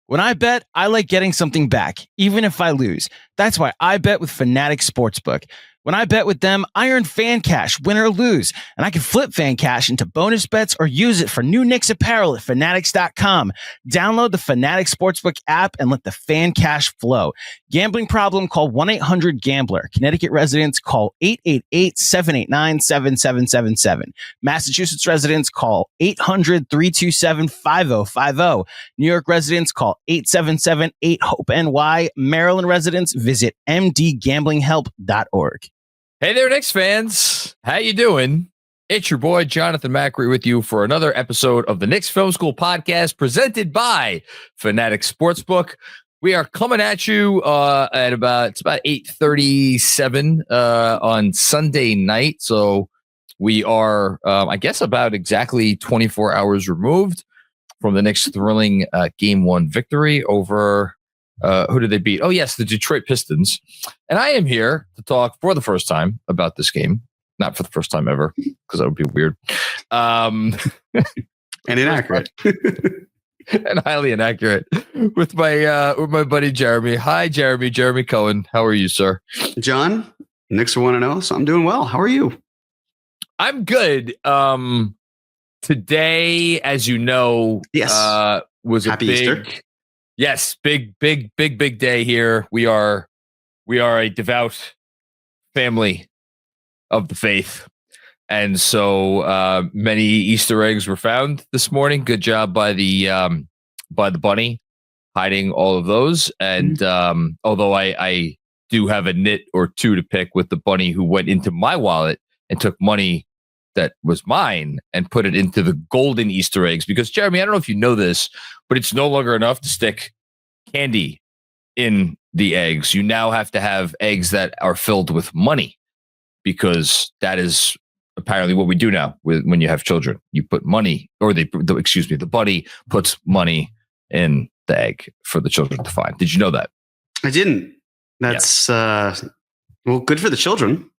When I bet, I like getting something back, even if I lose. That's why I bet with FANATICS Sportsbook. When I bet with them, I earn fan cash, win or lose, and I can flip fan cash into bonus bets or use it for new Knicks apparel at fanatics.com. Download the FANATICS Sportsbook app and let the fan cash flow. Gambling problem? Call 1-800-GAMBLER. Connecticut residents call 888-789-7777. Massachusetts residents call 800-327-5050. New York residents call 877-8-HOPE-NY. Maryland residents visit mdgamblinghelp.org. Hey there, Knicks fans. How you doing? It's your boy, Jonathan Macri, with you for another episode of the Knicks Film School Podcast presented by FANATICS Sportsbook. We are coming at you at about 8:37 on Sunday night. So we are, I guess, about exactly 24 hours removed from the Knicks' thrilling Game 1 victory over... who did they beat? Oh, yes, the Detroit Pistons. And I am here to talk for the first time about this game. Not for the first time ever, because that would be weird. And inaccurate. And highly inaccurate. With my buddy Jeremy. Hi, Jeremy. Jeremy Cohen. How are you, sir? John, Knicks are 1-0, so I'm doing well. How are you? I'm good. Today, as you know, yes. Was Happy a big... Easter. Yes, big day here. We are a devout family of the faith. And so many Easter eggs were found this morning. Good job by the bunny hiding all of those. And although I do have a nit or two to pick with the bunny who went into my wallet and took money that was mine and put it into the golden Easter eggs. Because, Jeremy, I don't know if you know this, but it's no longer enough to stick candy in the eggs. You now have to have eggs that are filled with money, because that is apparently what we do now when you have children. You put money, or the bunny puts money in the egg for the children to find. Did you know that? I didn't. That's well, good for the children.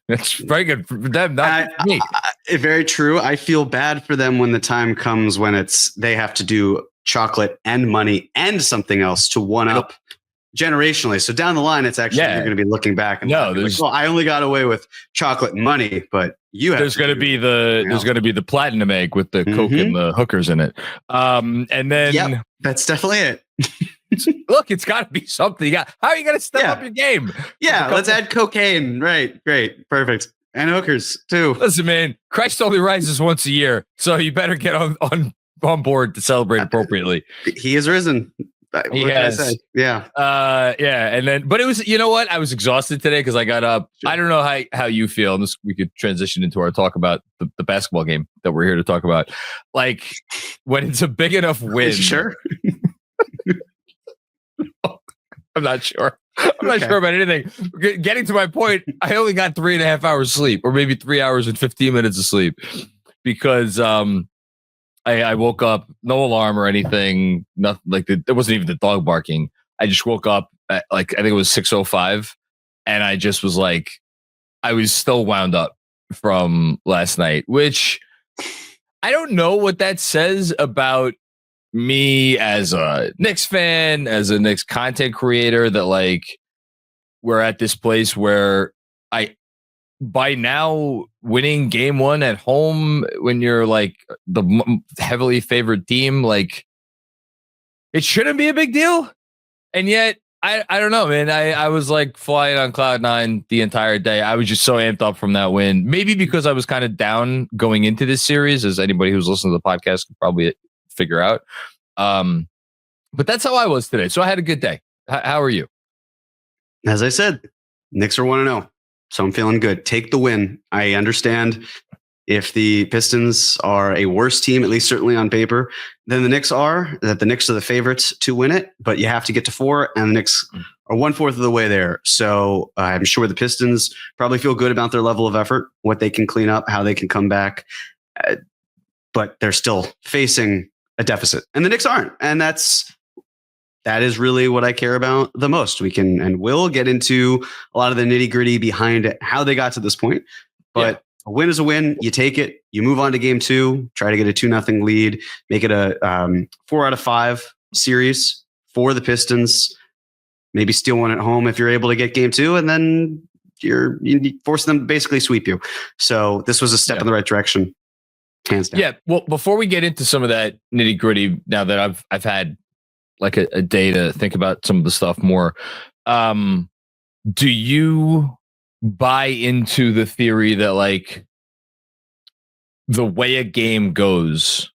That's very good for them, not for me. Very true. I feel bad for them when the time comes when they have to do chocolate and money and something else to one up generationally. So down the line, it's actually you're going to be looking back and I only got away with chocolate and money, but you have. There's going to be the platinum egg with the Coke and the hookers in it. And then that's definitely it. Look, it's got to be something. How are you going to step up your game? Yeah, let's add cocaine. Right, great, perfect, and hookers too. Listen, man, Christ only rises once a year, so you better get on board to celebrate appropriately. He is risen. He has. Yeah. And then, but it was, you know what? I was exhausted today because I got up. Sure. I don't know how you feel. And we could transition into our talk about the basketball game that we're here to talk about. Like, when it's a big enough win. Sure. I'm not sure. I'm not sure about anything. Getting to my point, I only got 3.5 hours sleep, or maybe 3 hours and 15 minutes of sleep, because I woke up, no alarm or anything. Nothing like there wasn't even the dog barking. I just woke up at, I think it was 6:05, and I just was like, I was still wound up from last night, which I don't know what that says about me as a Knicks fan, as a Knicks content creator, that we're at this place where by now winning Game 1 at home when you're the heavily favored team, it shouldn't be a big deal. And yet I don't know, man. I was flying on cloud 9 the entire day. I was just so amped up from that win. Maybe because I was kind of down going into this series, as anybody who's listening to the podcast could probably figure out. But that's how I was today. So I had a good day. How are you? As I said, Knicks are 1-0. So I'm feeling good. Take the win. I understand if the Pistons are a worse team, at least certainly on paper, than the Knicks are, that the Knicks are the favorites to win it, but you have to get to 4, and the Knicks are 1/4 of the way there. So I'm sure the Pistons probably feel good about their level of effort, what they can clean up, how they can come back, but they're still facing a deficit, and the Knicks aren't. And that is really what I care about the most. We can and will get into a lot of the nitty gritty behind how they got to this point, but a win is a win. You take it, you move on to Game 2, try to get a 2-0 lead, make it a 4 out of 5 series. for the Pistons. Maybe steal one at home if you're able to get game 2, and then you force them to basically sweep you. So this was a step in the right direction, hands down. Yeah. Well, before we get into some of that nitty gritty, now that I've had like a day to think about some of the stuff more, do you buy into the theory that like the way a game goes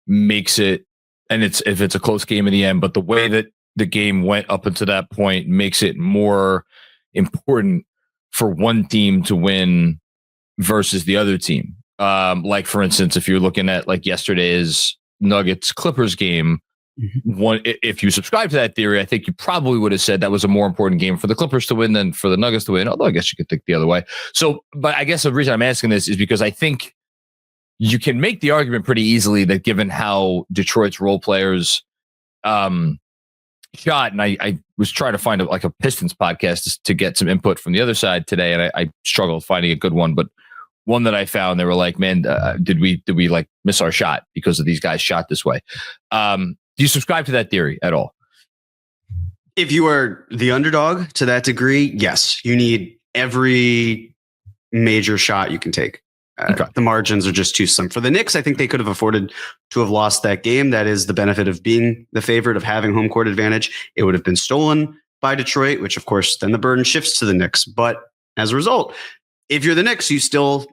makes it, and if it's a close game in the end, but the way that the game went up until that point makes it more important for one team to win versus the other team? Like for instance, if you're looking at like yesterday's Nuggets Clippers game, if you subscribe to that theory, I think you probably would have said that was a more important game for the Clippers to win than for the Nuggets to win. Although I guess you could think the other way. So, but I guess the reason I'm asking this is because I think you can make the argument pretty easily that given how Detroit's role players shot, and I was trying to find a Pistons podcast to get some input from the other side today, and I struggled finding a good one, but one that I found, they were like, man, did we like miss our shot because of these guys shot this way? Do you subscribe to that theory at all? If you are the underdog to that degree, yes, you need every major shot you can take. The margins are just too slim. For the Knicks, I think they could have afforded to have lost that game. That is the benefit of being the favorite, of having home court advantage. It would have been stolen by Detroit, which of course then the burden shifts to the Knicks. But as a result, if you're the Knicks, you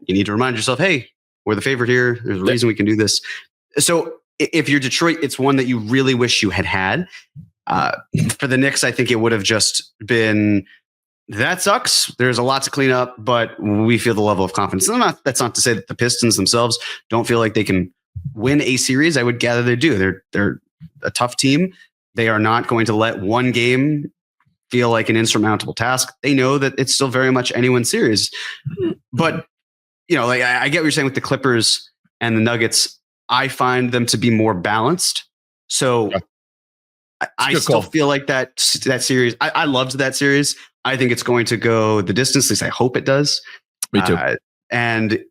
need to remind yourself, hey, we're the favorite here. There's a reason we can do this. So if you're Detroit, it's one that you really wish you had. For the Knicks, I think it would have just been, that sucks. There's a lot to clean up, but we feel the level of confidence. That's not to say that the Pistons themselves don't feel like they can win a series. I would gather they do. They're a tough team. They are not going to let one game feel like an insurmountable task. They know that it's still very much anyone's series. But, like I get what you're saying with the Clippers and the Nuggets. I find them to be more balanced. So I still feel like that series, I loved that series. I think it's going to go the distance. At least I hope it does. Me too. And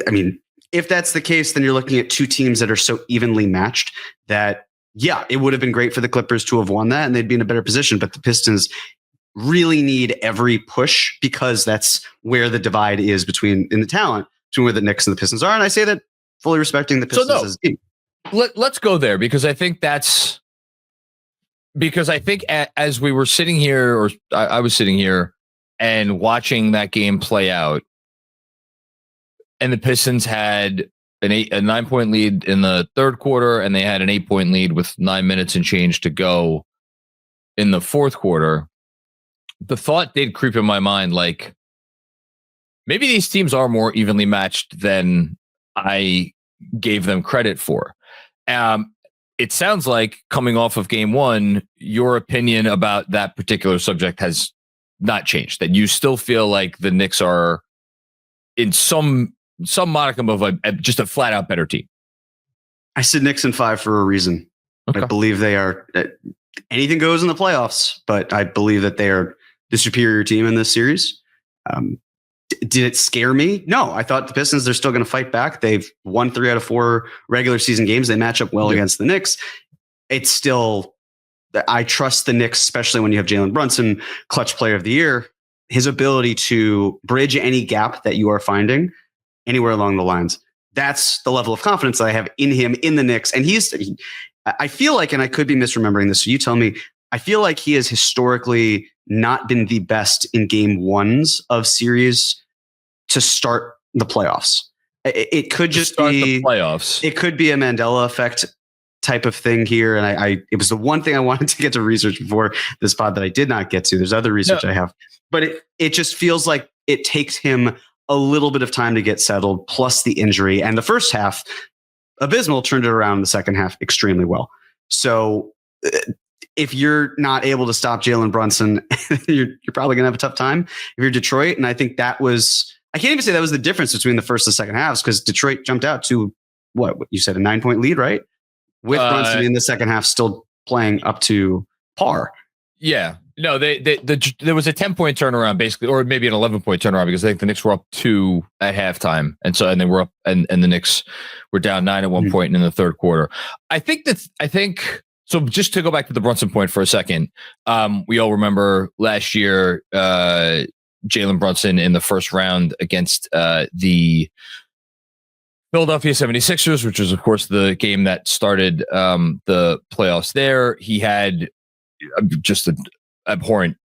I mean, if that's the case, then you're looking at two teams that are so evenly matched that, yeah, it would have been great for the Clippers to have won that and they'd be in a better position. But the Pistons really need every push because that's where the divide is in the talent between where the Knicks and the Pistons are. And I say that fully respecting the Pistons as a team. Let's go there because I think as we were sitting here, or I was sitting here and watching that game play out, and the Pistons had a 9-point lead in the third quarter, and they had an 8-point lead with 9 minutes and change to go in the fourth quarter. The thought did creep in my mind, like maybe these teams are more evenly matched than I gave them credit for. It sounds like coming off of game one, your opinion about that particular subject has not changed, that you still feel like the Knicks are in some modicum of just a flat out better team. I said Knicks in 5 for a reason. Okay. I believe they are, anything goes in the playoffs, but I believe that they are the superior team in this series. Did it scare me? No, I thought the Pistons, they're still going to fight back. They've won 3 out of 4 regular season games. They match up well against the Knicks. It's still, I trust the Knicks, especially when you have Jalen Brunson, clutch player of the year, his ability to bridge any gap that you are finding anywhere along the lines. That's the level of confidence that I have in him in the Knicks. And I feel like, and I could be misremembering this, so you tell me, I feel like he has historically not been the best in game ones of series to start the playoffs. It could just be the playoffs. It could be a Mandela effect type of thing here. And it was the one thing I wanted to get to research before this pod that I did not get to. There's other research I have, but it just feels like it takes him a little bit of time to get settled, plus the injury. And the first half, abysmal, turned it around. The second half, extremely well. So if you're not able to stop Jalen Brunson, you're probably going to have a tough time if you're Detroit. And I think I can't even say that was the difference between the first and second halves, because Detroit jumped out to what you said, a 9-point lead, right? With Brunson in the second half still playing up to par. Yeah. No, there was a 10-point turnaround basically, or maybe an 11-point turnaround, because I think the Knicks were up 2 at halftime. And they were up and the Knicks were down 9 at one point in the third quarter. I think So just to go back to the Brunson point for a second, we all remember last year, Jalen Brunson in the first round against the Philadelphia 76ers, which was, of course, the game that started the playoffs there. He had just an abhorrent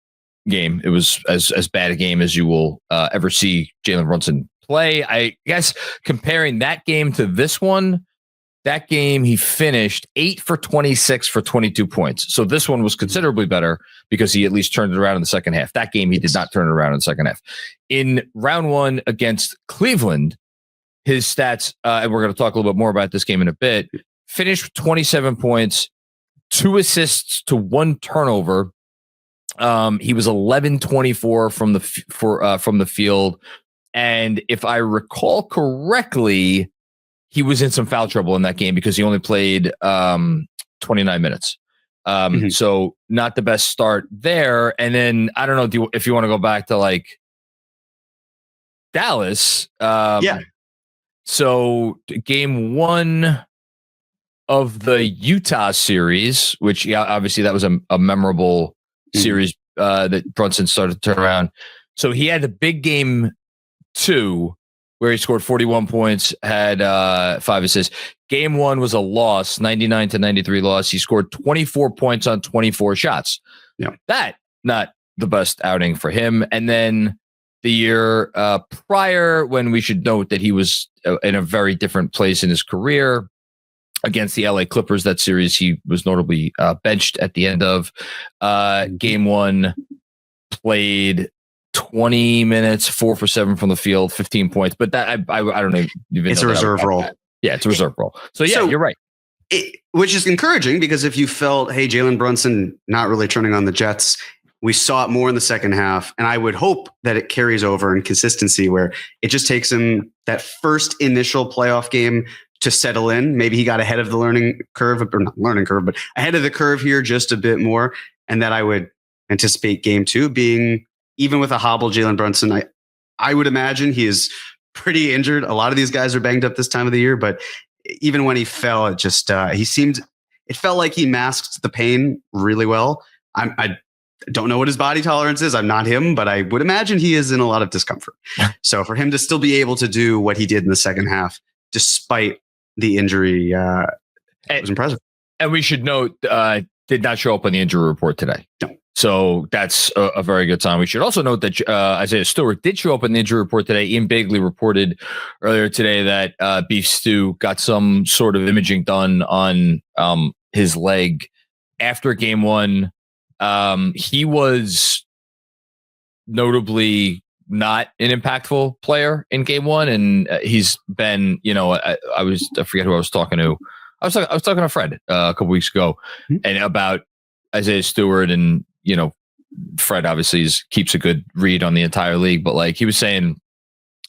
game. It was as bad a game as you will ever see Jalen Brunson play. I guess comparing that game to this one, that game he finished 8 for 26 for 22 points. So this one was considerably better because he at least turned it around in the second half. That game he did not turn it around in the second half. In round one against Cleveland, his stats, and we're going to talk a little bit more about this game in a bit, finished with 27 points, 2 assists to 1 turnover. He was 11-24 from the field. And if I recall correctly, he was in some foul trouble in that game because he only played 29 minutes. So not the best start there. And then I don't know if you want to go back to like Dallas. So game 1 of the Utah series, which obviously that was a memorable series that Brunson started to turn around. So he had the big game 2 where he scored 41 points, had 5 assists. Game 1 was a loss, 99-93 loss. He scored 24 points on 24 shots. Yeah. That, not the best outing for him. And then the year prior, when we should note that he was in a very different place in his career against the LA Clippers, that series he was notably benched at the end of. Game 1, played 20 minutes, 4 for 7 from the field, 15 points. But that I don't know. It's a reserve role. Yeah, it's a reserve role. So you're right. Which is encouraging because if you felt, hey, Jalen Brunson not really turning on the Jets, we saw it more in the second half. And I would hope that it carries over in consistency where it just takes him that first initial playoff game to settle in. Maybe he got ahead of the learning curve, or not learning curve, but ahead of the curve here just a bit more. And that I would anticipate game 2 being, even with a hobble Jalen Brunson, I would imagine he is pretty injured. A lot of these guys are banged up this time of the year, but even when he fell, it just, it felt like he masked the pain really well. I don't know what his body tolerance is. I'm not him, but I would imagine he is in a lot of discomfort. So for him to still be able to do what he did in the second half, despite the injury, it was impressive. And we should note, did not show up on the injury report today. No. So that's a very good sign. We should also note that Isaiah Stewart did show up in the injury report today. Ian Begley reported earlier today that Beef Stew got some sort of imaging done on his leg after game 1. He was notably not an impactful player in game 1, and he's been, I forget who I was talking to. I was talking to Fred a couple weeks ago, and about Isaiah Stewart, and Fred obviously keeps a good read on the entire league, but like he was saying,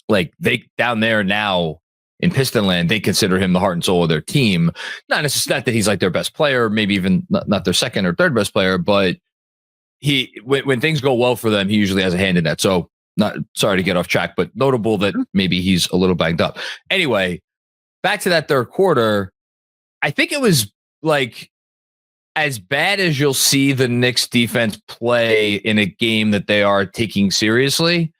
like they down there now in Piston land, they consider him the heart and soul of their team. Not that he's like their best player, maybe even not their second or third best player, but when things go well for them, he usually has a hand in that. So not sorry to get off track, but notable that maybe he's a little banged up. Anyway, back to that third quarter. I think it was like as bad as you'll see the Knicks defense play in a game that they are taking seriously.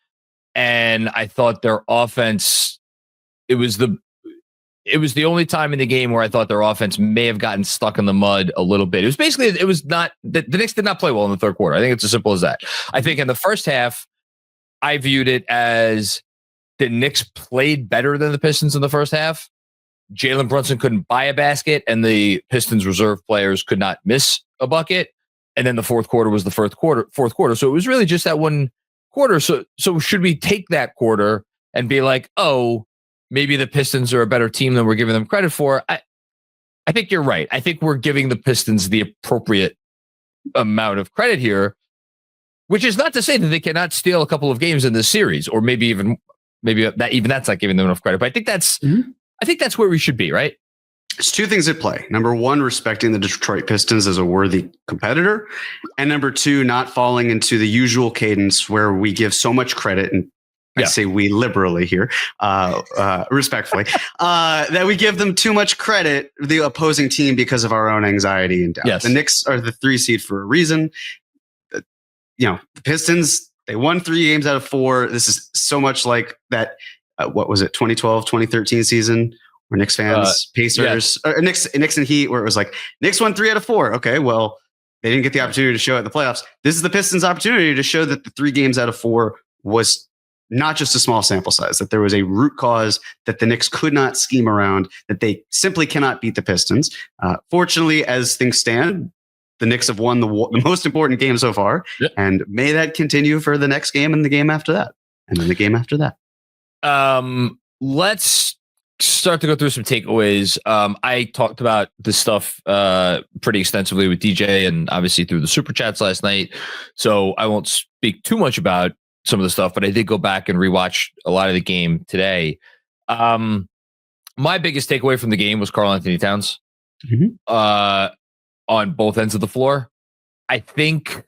And I thought their offense, it was the only time in the game where I thought their offense may have gotten stuck in the mud a little bit. The Knicks did not play well in the third quarter. I think it's as simple as that. I think in the first half, I viewed it as the Knicks played better than the Pistons in the first half. Jalen Brunson couldn't buy a basket, and the Pistons reserve players could not miss a bucket. And then the fourth quarter was the fourth quarter. So it was really just that one quarter. So should we take that quarter and be like, oh, maybe the Pistons are a better team than we're giving them credit for? I think you're right. I think we're giving the Pistons the appropriate amount of credit here, which is not to say that they cannot steal a couple of games in this series, or maybe that's not giving them enough credit. But I think that's where we should be, right? There's 2 things at play. Number 1, respecting the Detroit Pistons as a worthy competitor. And number 2, not falling into the usual cadence where we give so much credit, and I say we liberally here, respectfully, that we give them too much credit, the opposing team, because of our own anxiety and doubt. Yes. The Knicks are the 3 seed for a reason. The Pistons, they won 3 games out of 4. This is so much like that. What was it? 2012, 2013 season where Knicks fans, Pacers, or Knicks and Heat, where it was like Knicks won 3 out of 4. Okay, well, they didn't get the opportunity to show it in the playoffs. This is the Pistons' opportunity to show that the 3 games out of 4 was not just a small sample size, that there was a root cause that the Knicks could not scheme around, that they simply cannot beat the Pistons. Fortunately, as things stand, the Knicks have won the most important game so far, and may that continue for the next game and the game after that, and then the game after that. Let's start to go through some takeaways. I talked about this stuff pretty extensively with DJ and obviously through the super chats last night, so I won't speak too much about some of the stuff, but I did go back and rewatch a lot of the game today. My biggest takeaway from the game was Karl-Anthony Towns on both ends of the floor. I think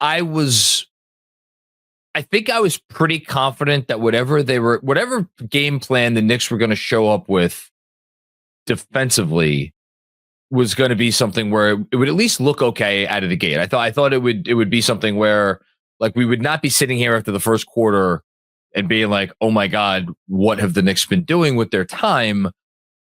I was pretty confident that whatever game plan the Knicks were going to show up with defensively was going to be something where it would at least look okay out of the gate. I thought it would be something where, like, we would not be sitting here after the first quarter and being like, oh my God, what have the Knicks been doing with their time?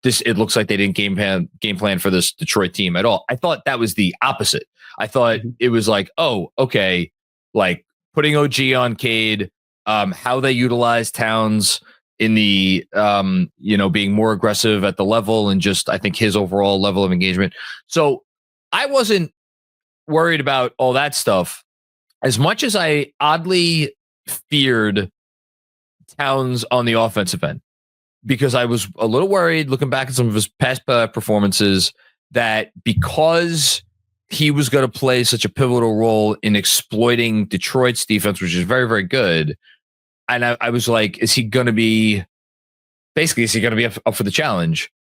It looks like they didn't game plan for this Detroit team at all. I thought that was the opposite. I thought it was like, oh, okay, like putting OG on Cade, how they utilize Towns in the, being more aggressive at the level, and just, I think, his overall level of engagement. So I wasn't worried about all that stuff as much as I oddly feared Towns on the offensive end, because I was a little worried looking back at some of his past performances that because he was going to play such a pivotal role in exploiting Detroit's defense, which is very, very good. And I was like, is he going to be up for the challenge?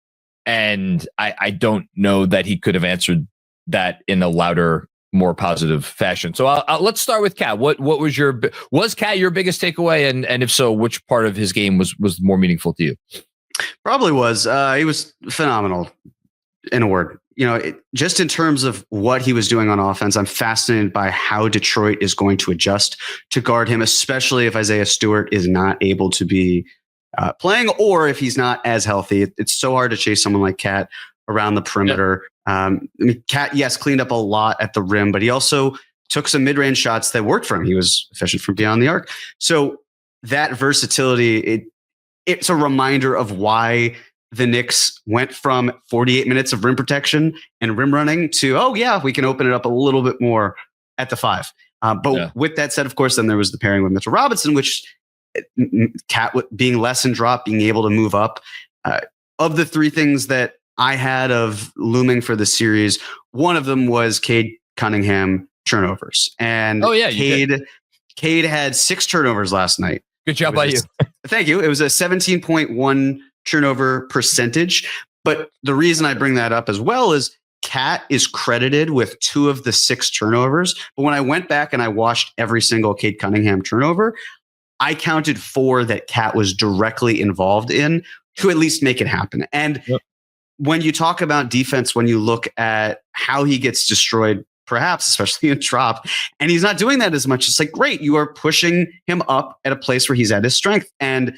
And I don't know that he could have answered that in a louder, more positive fashion. So let's start with Kat. What was Kat your biggest takeaway? And if so, which part of his game was more meaningful to you? Probably was. He was phenomenal, in a word. Just in terms of what he was doing on offense, I'm fascinated by how Detroit is going to adjust to guard him, especially if Isaiah Stewart is not able to be playing, or if he's not as healthy. It's so hard to chase someone like Kat around the perimeter. Kat, yes, cleaned up a lot at the rim, but he also took some mid-range shots that worked for him. He was efficient from beyond the arc. So that versatility, it's a reminder of why the Knicks went from 48 minutes of rim protection and rim running to, oh yeah, we can open it up a little bit more at the 5. With that said, of course, then there was the pairing with Mitchell Robinson, which Kat being less in drop, being able to move up. Of the 3 things that I had of looming for the series, one of them was Cade Cunningham turnovers. And Cade had 6 turnovers last night. Good job by you. Thank you. It was a 17.1 turnover percentage. But the reason I bring that up as well is Kat is credited with 2 of the 6 turnovers. But when I went back and I watched every single Cade Cunningham turnover, I counted 4 that Kat was directly involved in to at least make it happen. And when you talk about defense, when you look at how he gets destroyed, perhaps especially in drop, and he's not doing that as much, it's like, great, you are pushing him up at a place where he's at his strength. And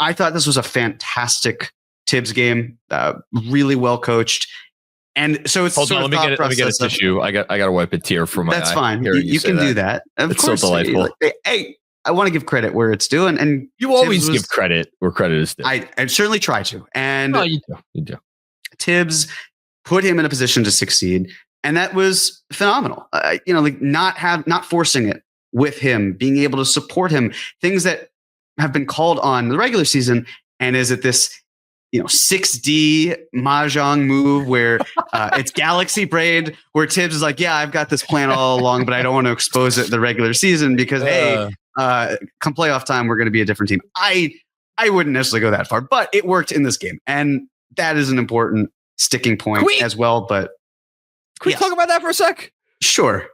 I thought this was a fantastic Thibs game, really well coached. And so it's Hold on, let me get a tissue. I got to wipe a tear from my eye. That's fine. You can do that. Of course. So delightful. Hey, I want to give credit where it's due, and you always give credit where credit is due. I certainly try to. And you do. Thibs put him in a position to succeed, and that was phenomenal. Not forcing it with him, being able to support him, things that have been called on in the regular season. And is it this 6D mahjong move where it's galaxy braid, where Thibs is like, yeah, I've got this plan all along, but I don't want to expose it in the regular season because come playoff time, we're going to be a different team. I wouldn't necessarily go that far, but it worked in this game. And that is an important sticking point as well. But can we talk about that for a sec? Sure.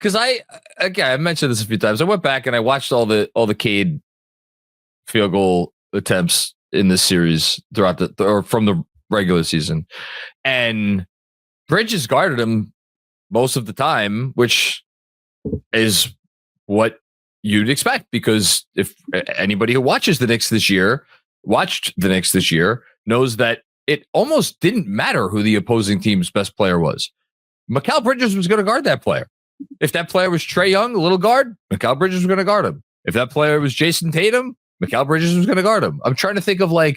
because I mentioned this a few times. I went back and I watched all the Cade field goal attempts in this series throughout or from the regular season, and Bridges guarded him most of the time, which is what you'd expect, because if anybody who watched the Knicks this year knows that it almost didn't matter who the opposing team's best player was. Mikal Bridges was going to guard that player. If that player was Trae Young, the little guard, Mikal Bridges was going to guard him. If that player was Jason Tatum, Mikal Bridges was going to guard him. I'm trying to think of an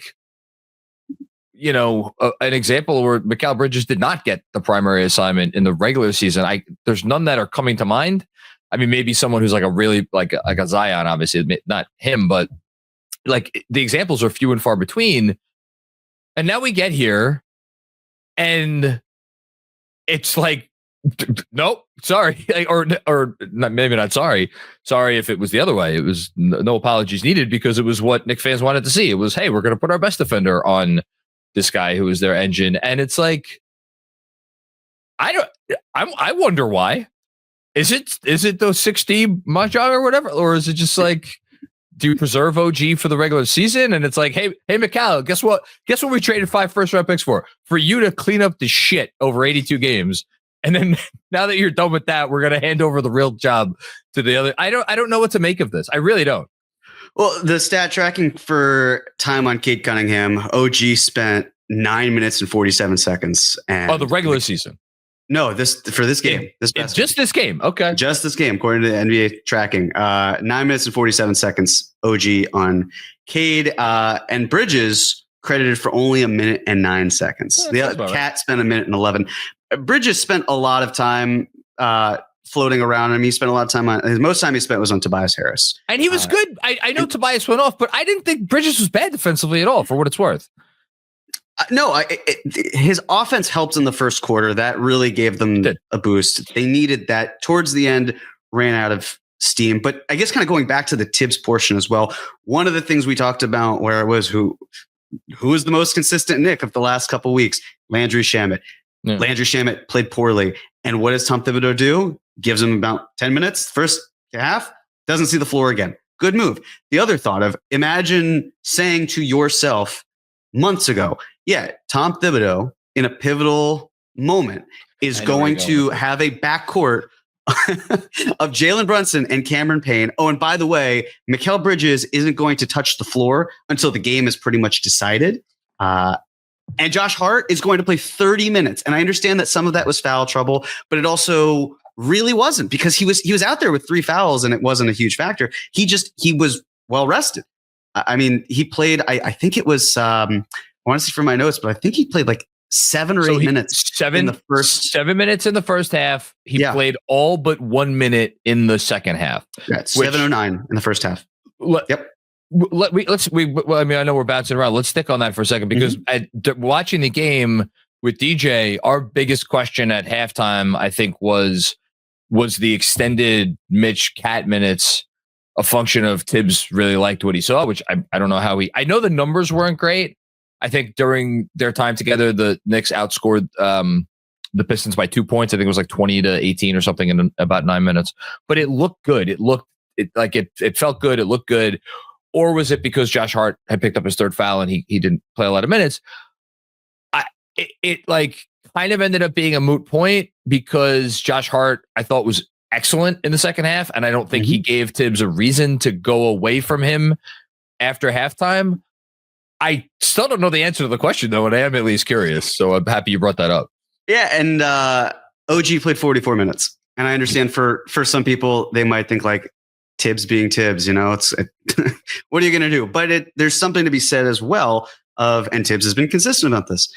example where Mikal Bridges did not get the primary assignment in the regular season. There's none that are coming to mind. I mean, maybe someone who's like a Zion, obviously not him, but like the examples are few and far between. And now we get here and it's like, nope, sorry. or not, maybe not sorry. Sorry if it was the other way. It was no apologies needed, because it was what Knicks fans wanted to see. It was, hey, we're going to put our best defender on this guy who is their engine. And it's like, I wonder why. Is it those 60 Mahjong or whatever? Or is it just like, do you preserve OG for the regular season? And it's like, hey, Mikal, guess what? Guess what we traded 5 first-round picks for? For you to clean up the shit over 82 games. And then now that you're done with that, we're going to hand over the real job to the other. I don't know what to make of this. I really don't. Well, the stat tracking for time on Cade Cunningham, OG spent 9 minutes and 47 seconds. And the regular season. No, this game. This game. Okay. Just this game, according to the NBA tracking. 9 minutes and 47 seconds OG on Cade. And Bridges credited for only 1 minute and 9 seconds. Yeah, the Cat spent 1 minute and 11. Bridges spent a lot of time floating around. I mean, he spent a lot of time most time he spent was on Tobias Harris. And he was good. I know Tobias went off, but I didn't think Bridges was bad defensively at all, for what it's worth. No, his offense helped in the first quarter. That really gave them a boost. They needed that. Towards the end, ran out of steam. But I guess kind of going back to the Thibs portion as well, one of the things we talked about where it was who is the most consistent Knick of the last couple of weeks? Landry Shamet. Yeah. Landry Shamet played poorly. And what does Tom Thibodeau do? Gives him about 10 minutes, first half, doesn't see the floor again. Good move. The other thought of, imagine saying to yourself months ago, yeah, Tom Thibodeau in a pivotal moment is going to have a backcourt of Jalen Brunson and Cameron Payne. Oh, and by the way, Mikal Bridges isn't going to touch the floor until the game is pretty much decided. And Josh Hart is going to play 30 minutes. And I understand that some of that was foul trouble, but it also really wasn't, because he was out there with 3 fouls and it wasn't a huge factor. He was well rested. I mean, he played, I think it was, I want to see from my notes, but I think he played like 7 or 8 minutes. 7 minutes in the first half. He played all but 1 minute in the second half. Yeah, 7:09 in the first half. Yep. I mean, I know we're bouncing around. Let's stick on that for a second, because watching the game with DJ, our biggest question at halftime, I think, was the extended Mitch Cat minutes a function of Thibs really liked what he saw, which I don't know how I know the numbers weren't great. I think during their time together, the Knicks outscored the Pistons by 2 points. I think it was like 20-18 or something in about 9 minutes. But it looked good. It felt good. It looked good. Or was it because Josh Hart had picked up his 3rd foul and he didn't play a lot of minutes? It kind of ended up being a moot point, because Josh Hart, I thought, was excellent in the second half, and I don't think he gave Thibs a reason to go away from him after halftime. I still don't know the answer to the question, though, and I am at least curious. So I'm happy you brought that up. Yeah, and OG played 44 minutes. And I understand for some people, they might think like Thibs being Thibs, what are you going to do? But there's something to be said as well and Thibs has been consistent about this.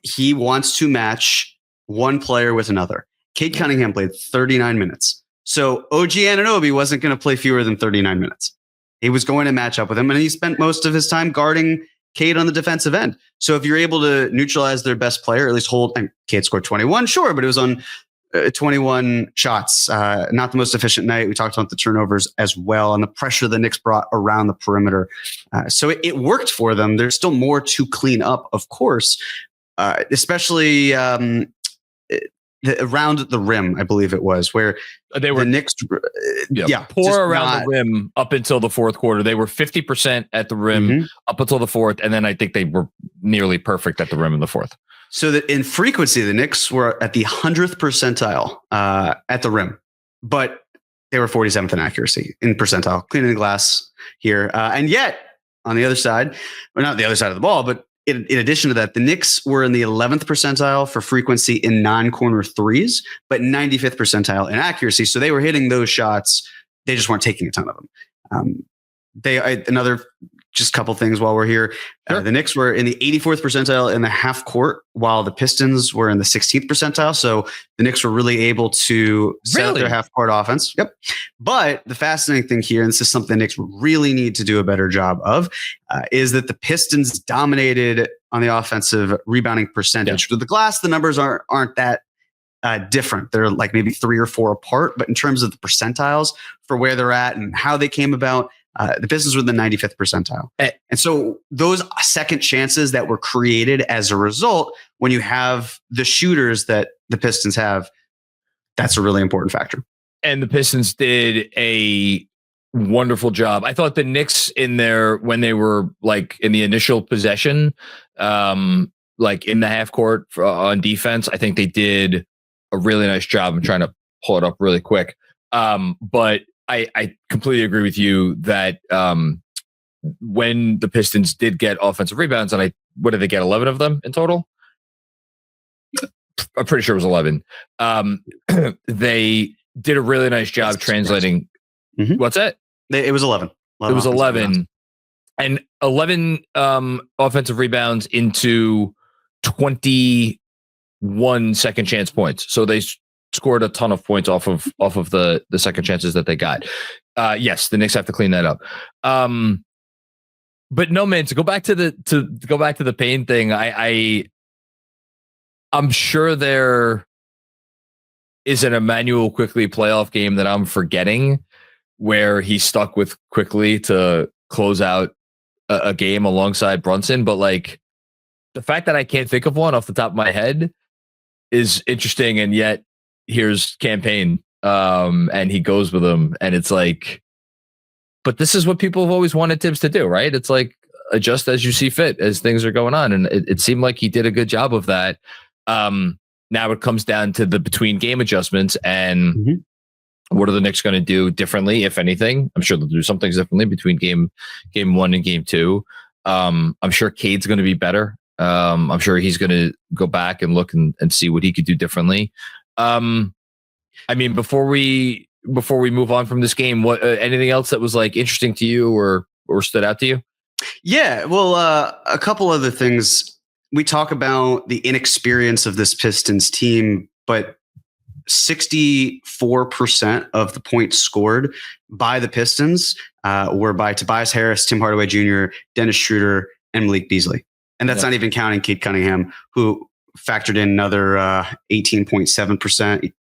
He wants to match one player with another. Cade Cunningham played 39 minutes. So OG Anunoby wasn't going to play fewer than 39 minutes. He was going to match up with him, and he spent most of his time guarding Cade on the defensive end. So if you're able to neutralize their best player, at least hold, and Cade scored 21, sure, but it was on 21 shots. Not the most efficient night. We talked about the turnovers as well, and the pressure the Knicks brought around the perimeter. So it worked for them. There's still more to clean up, of course, especially around the rim, I believe it was, where they were the Knicks, poor around the rim up until the fourth quarter. They were 50% at the rim up until the fourth, and then I think they were nearly perfect at the rim in the fourth. So that in frequency, the Knicks were at the 100th percentile at the rim, but they were 47th in accuracy in percentile, cleaning the glass here. And yet, on the other side, or not the other side of the ball, but in addition to that, the Knicks were in the 11th percentile for frequency in non-corner threes, but 95th percentile in accuracy. So they were hitting those shots. They just weren't taking a ton of them. Another just couple things while we're here. Sure. The Knicks were in the 84th percentile in the half court, while the Pistons were in the 16th percentile. So the Knicks were really able to set up their half court offense. Yep. But the fascinating thing here, and this is something the Knicks really need to do a better job of, is that the Pistons dominated on the offensive rebounding percentage. To the glass, the numbers aren't that different. They're like maybe 3 or 4 apart, but in terms of the percentiles for where they're at and how they came about, the Pistons were the 95th percentile. And so those second chances that were created as a result, when you have the shooters that the Pistons have, that's a really important factor. And the Pistons did a wonderful job. I thought the Knicks when they were like in the initial possession, like in the half court on defense, I think they did a really nice job. I'm trying to pull it up really quick. But I completely agree with you that when the Pistons did get offensive rebounds, and what did they get? 11 of them in total? I'm pretty sure it was 11. They did a really nice job translating. What's that? It was 11. It was 11. And 11 offensive rebounds into 21 second chance points. So they scored a ton of points off of the second chances that they got. Yes, the Knicks have to clean that up. But no, man, to go back to the Payne thing, I'm sure there is an Emmanuel Quickley playoff game that I'm forgetting where he stuck with Quickley to close out a game alongside Brunson. But like the fact that I can't think of one off the top of my head is interesting. And yet here's Campaign and he goes with him. And it's like, but this is what people have always wanted Thibs to do, right? It's like adjust as you see fit as things are going on. And it seemed like he did a good job of that. Now it comes down to the between game adjustments and what are the Knicks going to do differently, if anything? I'm sure they'll do some things differently between game 1 and game 2. I'm sure Cade's going to be better. I'm sure he's going to go back and look and see what he could do differently. I mean, before we move on from this game, what anything else that was like interesting to you or stood out to you? Yeah, well, a couple other things. We talk about the inexperience of this Pistons team, but 64% of the points scored by the Pistons were by Tobias Harris, Tim Hardaway Jr., Dennis Schroeder, and Malik Beasley. And that's not even counting Cade Cunningham, who factored in another 18.7%,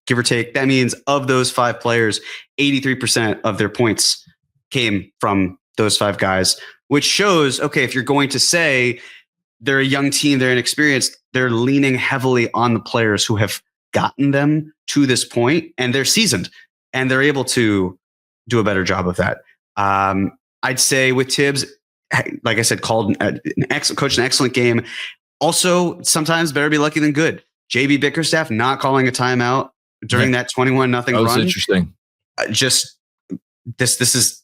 give or take. That means of those 5 players, 83% of their points came from those 5 guys, which shows, okay, if you're going to say they're a young team, they're inexperienced, they're leaning heavily on the players who have gotten them to this point, and they're seasoned, and they're able to do a better job of that. I'd say with Thibs, like I said, coached an excellent game. Also, sometimes better be lucky than good. JB Bickerstaff not calling a timeout during that 21-0 run. That was interesting. This is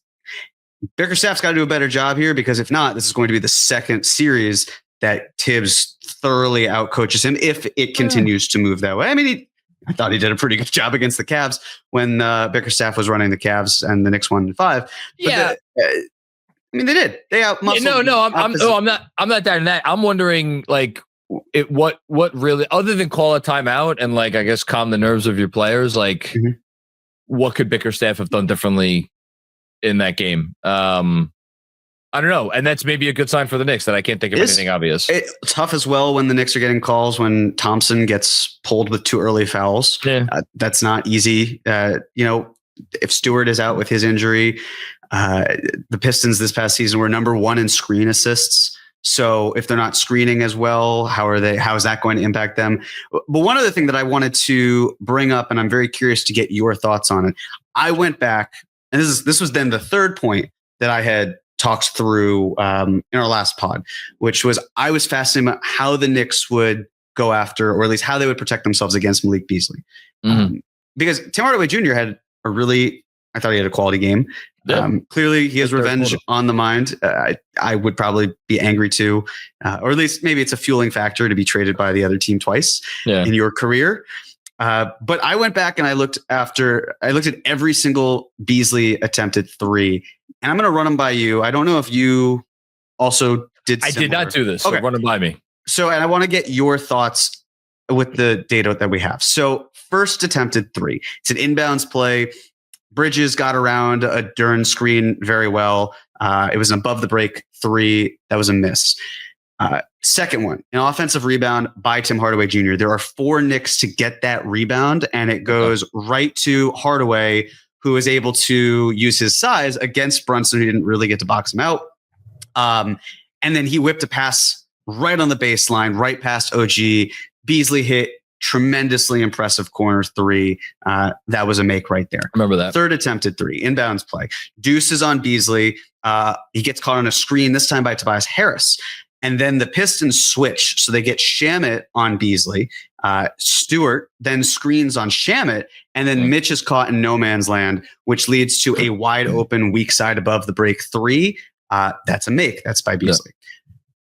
Bickerstaff's got to do a better job here, because if not, this is going to be the second series that Thibs thoroughly outcoaches him if it continues to move that way. I mean, I thought he did a pretty good job against the Cavs when Bickerstaff was running the Cavs and the Knicks won in 5. But I mean, they did. They outmuscled. I'm not doubting that. I'm wondering, like, what really, other than call a timeout and, like, I guess calm the nerves of your players, like, what could Bickerstaff have done differently in that game? I don't know. And that's maybe a good sign for the Knicks that I can't think of anything obvious. It's tough as well when the Knicks are getting calls when Thompson gets pulled with 2 early fouls. Yeah. That's not easy. If Stewart is out with his injury, the Pistons this past season were number 1 in screen assists. So if they're not screening as well, how is that going to impact them? But one other thing that I wanted to bring up, and I'm very curious to get your thoughts on it. I went back, and this was then the third point that I had talked through in our last pod, which was I was fascinated about how the Knicks would go after, or at least how they would protect themselves against Malik Beasley. Because Tim Hardaway Jr. had I thought he had a quality game. Yeah. Clearly, he has revenge on the mind. I would probably be angry too, or at least maybe it's a fueling factor to be traded by the other team twice in your career. But I went back and I looked at every single Beasley attempted three, and I'm going to run them by you. I don't know if you also did. I did not do this. Okay. So run them by me. So, and I want to get your thoughts with the data that we have. So, first attempted three. It's an inbounds play. Bridges got around a Duren screen very well. It was an above the break three. That was a miss. Second one, an offensive rebound by Tim Hardaway Jr. There are 4 Knicks to get that rebound, and it goes right to Hardaway, who is able to use his size against Brunson, who didn't really get to box him out. And then he whipped a pass right on the baseline, right past OG. Beasley hit tremendously impressive corner three. That was a make right there. Remember that. Third attempted three, inbounds play. Deuce is on Beasley. He gets caught on a screen, this time by Tobias Harris. And then the Pistons switch. So they get Shamet on Beasley. Stewart then screens on Shamet. And then Mitch is caught in no man's land, which leads to a wide open weak side above the break three. That's a make. That's by Beasley.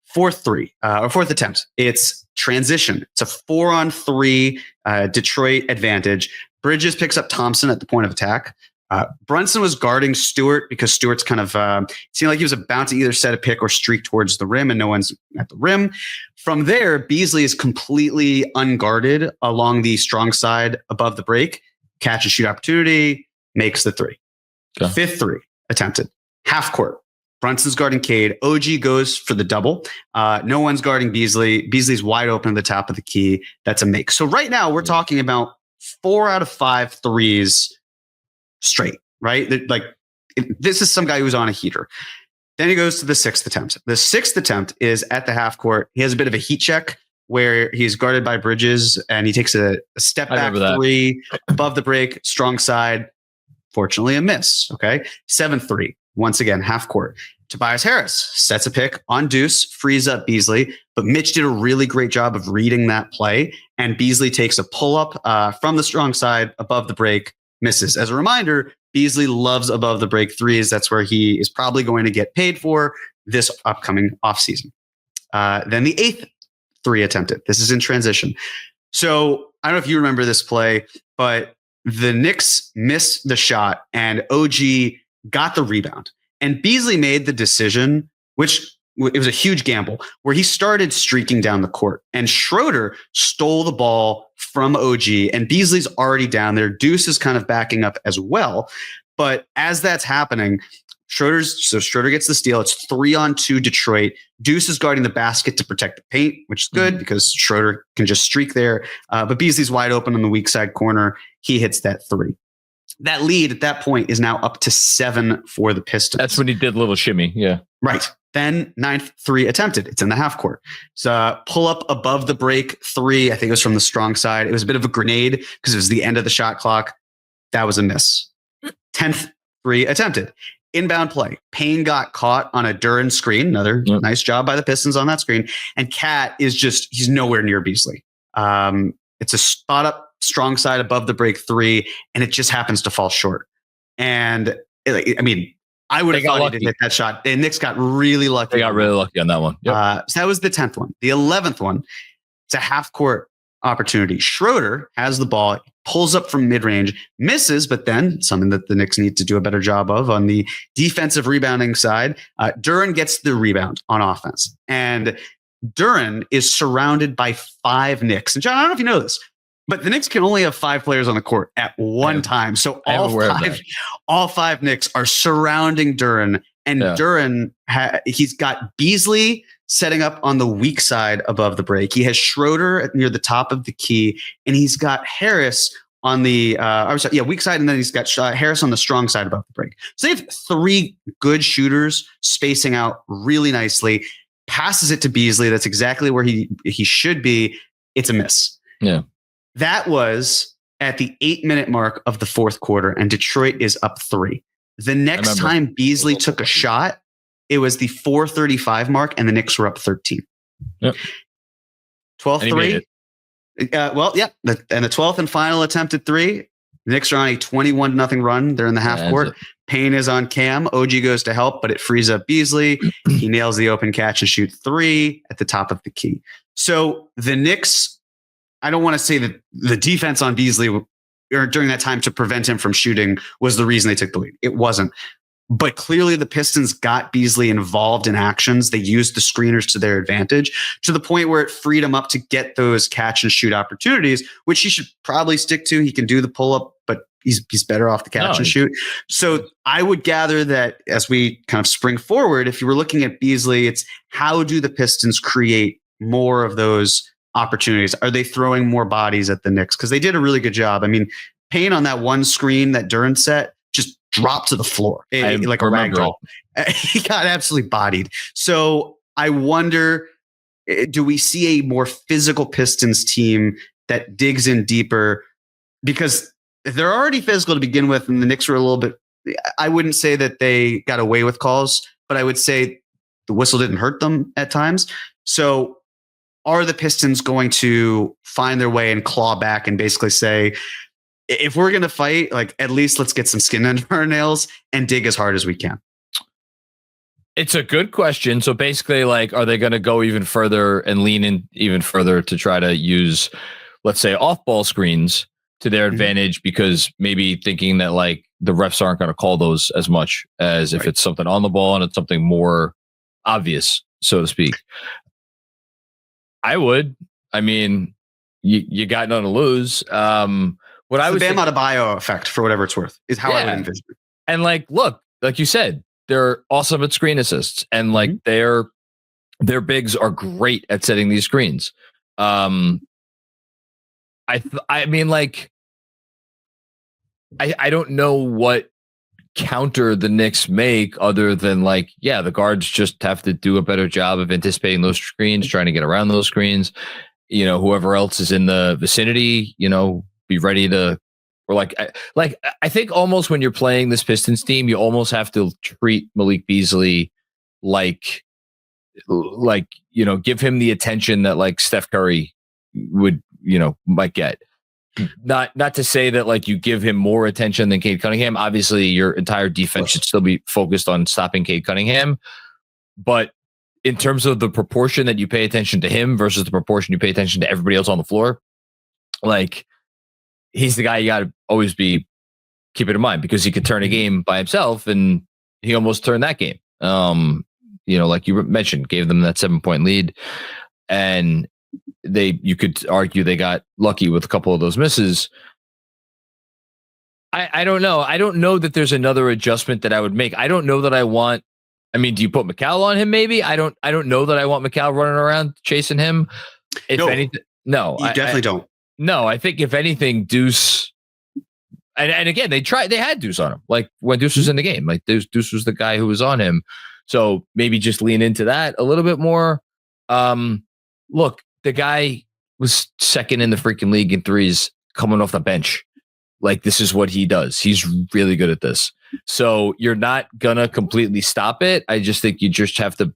Fourth attempt. It's transition. It's a 4-on-3 Detroit advantage. Bridges picks up Thompson at the point of attack. Brunson was guarding Stewart because Stewart's kind of seemed like he was about to either set a pick or streak towards the rim, and no one's at the rim. From there, Beasley is completely unguarded along the strong side above the break. Catch and shoot opportunity, makes the three. Okay. Fifth three attempted. Half court. Brunson's guarding Cade. OG goes for the double. No one's guarding Beasley. Beasley's wide open at the top of the key. That's a make. So right now we're talking about 4 out of 5 threes straight, right? This is some guy who's on a heater. Then he goes to the 6th attempt. The 6th attempt is at the half court. He has a bit of a heat check where he's guarded by Bridges, and he takes a step back three above the break, strong side. Fortunately, a miss. Okay. 7th three. Once again, half court. Tobias Harris sets a pick on Deuce, frees up Beasley, but Mitch did a really great job of reading that play, and Beasley takes a pull-up from the strong side above the break, misses. As a reminder, Beasley loves above the break threes. That's where he is probably going to get paid for this upcoming offseason. Then the 8th three attempted. This is in transition. So I don't know if you remember this play, but the Knicks missed the shot, and OG got the rebound. And Beasley made the decision, which it was a huge gamble, where he started streaking down the court. And Schroeder stole the ball from OG, and Beasley's already down there. Deuce is kind of backing up as well. But as that's happening, Schroeder gets the steal. It's 3-on-2 Detroit. Deuce is guarding the basket to protect the paint, which is good because Schroeder can just streak there. But Beasley's wide open on the weak side corner. He hits that three. That lead at that point is now up to 7 for the Pistons. That's when he did a little shimmy. Yeah. Right. Then 9th three attempted. It's in the half court. So pull up above the break three. I think it was from the strong side. It was a bit of a grenade because it was the end of the shot clock. That was a miss. 10th three attempted. Inbound play. Payne got caught on a Duren screen. Another nice job by the Pistons on that screen. And Cat is he's nowhere near Beasley. It's a spot up strong side above the break three, and it just happens to fall short. And I would have thought he didn't hit that shot. The Knicks got really lucky. They got really lucky on that one. Yep. So that was the 10th one. The 11th one, it's a half court opportunity. Schroeder has the ball, pulls up from mid-range, misses, but then something that the Knicks need to do a better job of on the defensive rebounding side. Duren gets the rebound on offense, and Duren is surrounded by 5 Knicks. And John, I don't know if you know this, but the Knicks can only have 5 players on the court at one time. So all 5 Knicks are surrounding Duren, and Duren, he's got Beasley setting up on the weak side above the break. He has Schroeder near the top of the key, and he's got Harris on the weak side, and then he's got Harris on the strong side above the break. So they have 3 good shooters spacing out really nicely. passes it to Beasley. That's exactly where he should be. It's a miss. Yeah. That was at the 8-minute mark of the fourth quarter, and Detroit is up 3. The next time Beasley took a shot, it was the 4:35 mark, and the Knicks were up 13. Yep. 12-3. Well, yeah. And the 12th and final attempt at 3. The Knicks are on a 21-0 run. They're in the half court. Payne is on Cam. OG goes to help, but it frees up Beasley. He nails the open catch and shoot 3 at the top of the key. So the Knicks, I don't want to say that the defense on Beasley or during that time to prevent him from shooting was the reason they took the lead. It wasn't. But clearly the Pistons got Beasley involved in actions. They used the screeners to their advantage to the point where it freed him up to get those catch and shoot opportunities, which he should probably stick to. He can do the pull up, but he's better off the catch and shoot. So I would gather that as we kind of spring forward, if you were looking at Beasley, it's how do the Pistons create more of those opportunities? Are they throwing more bodies at the Knicks? Because they did a really good job. I mean, Payne on that one screen that Duran set just dropped to the floor like a rag doll. He got absolutely bodied. So I wonder, do we see a more physical Pistons team that digs in deeper? Because they're already physical to begin with, and the Knicks were a little bit, I wouldn't say that they got away with calls, but I would say the whistle didn't hurt them at times. So are the Pistons going to find their way and claw back and basically say, if we're going to fight, like at least let's get some skin under our nails and dig as hard as we can? It's a good question. So basically, like, are they going to go even further and lean in even further to try to use, let's say, off-ball screens to their advantage, because maybe thinking that like the refs aren't going to call those as much as if it's something on the ball and it's something more obvious, so to speak? I would. I mean, you got nothing to lose. What I would Bam Adebayo effect, for whatever it's worth, is how I would envision it. And like, look, like you said, they're awesome at screen assists, and like their bigs are great at setting these screens. I mean, like, I don't know what counter the Knicks make other than like, yeah, the guards just have to do a better job of anticipating those screens, trying to get around those screens. You know, whoever else is in the vicinity, you know, be ready to, or I think almost when you're playing this Pistons team, you almost have to treat Malik Beasley like, you know, give him the attention that like Steph Curry would, you know, might get. Not to say that like you give him more attention than Cade Cunningham. Obviously, your entire defense should still be focused on stopping Cade Cunningham. But in terms of the proportion that you pay attention to him versus the proportion you pay attention to everybody else on the floor, like, he's the guy you got to always be keeping in mind, because he could turn a game by himself, and he almost turned that game. You know, like you mentioned, gave them that 7-point lead, and you could argue they got lucky with a couple of those misses. I don't know. I don't know that there's another adjustment that I would make. I don't know that I want. I mean, do you put McCall on him? Maybe. I don't know that I want McCall running around chasing him. If anything, no, you definitely don't. No, I think if anything, Deuce, and again, they had Deuce on him. Like when Deuce was in the game, like Deuce was the guy who was on him. So maybe just lean into that a little bit more. Look, the guy was second in the freaking league in threes coming off the bench. Like, this is what he does. He's really good at this. So you're not gonna completely stop it. I just think you just have to,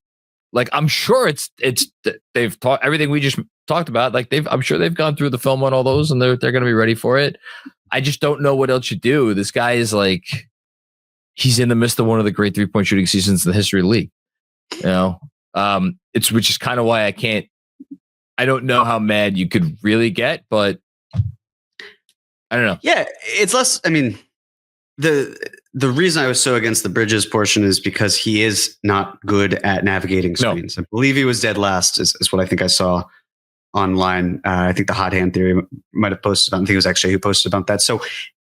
like, I'm sure they've taught everything we just talked about. Like I'm sure they've gone through the film on all those, and they're going to be ready for it. I just don't know what else you do. This guy is like, he's in the midst of one of the great 3-point shooting seasons in the history of the league. You know, which is kind of why I don't know how mad you could really get, but I don't know. Yeah, it's less. I mean, the reason I was so against the Bridges portion is because he is not good at navigating screens. No. I believe he was dead last, is what I think I saw online. I think the Hot Hand Theory might have posted about. I think it was actually who posted about that. So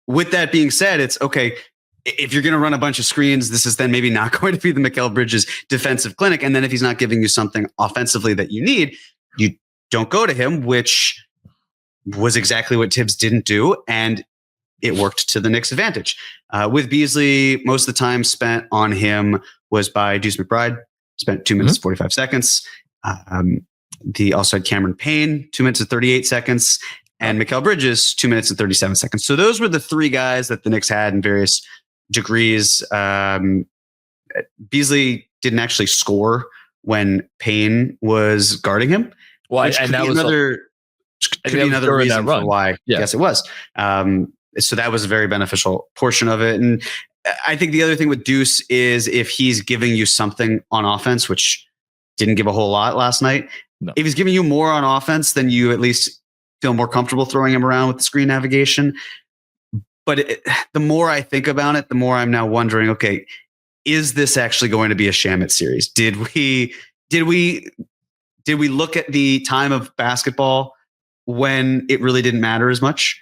with that being said, it's okay. If you're going to run a bunch of screens, this is then maybe not going to be the Mikal Bridges defensive clinic. And then if he's not giving you something offensively that you need, you don't go to him, which was exactly what Thibs didn't do. And it worked to the Knicks' advantage. With Beasley, most of the time spent on him was by Deuce McBride. spent 2 minutes, 45 seconds. The also had Cameron Payne, 2 minutes and 38 seconds, and Mikal Bridges, 2 minutes and 37 seconds. So those were the three guys that the Knicks had in various degrees. Beasley didn't actually score when Payne was guarding him. Well, and that was another reason for why. Yeah. Yes, it was. So that was a very beneficial portion of it. And I think the other thing with Deuce is if he's giving you something on offense, which didn't give a whole lot last night. No. If he's giving you more on offense, then you at least feel more comfortable throwing him around with the screen navigation. But the more I think about it, the more I'm now wondering, okay, is this actually going to be a Shamet series? Did we look at the time of basketball when it really didn't matter as much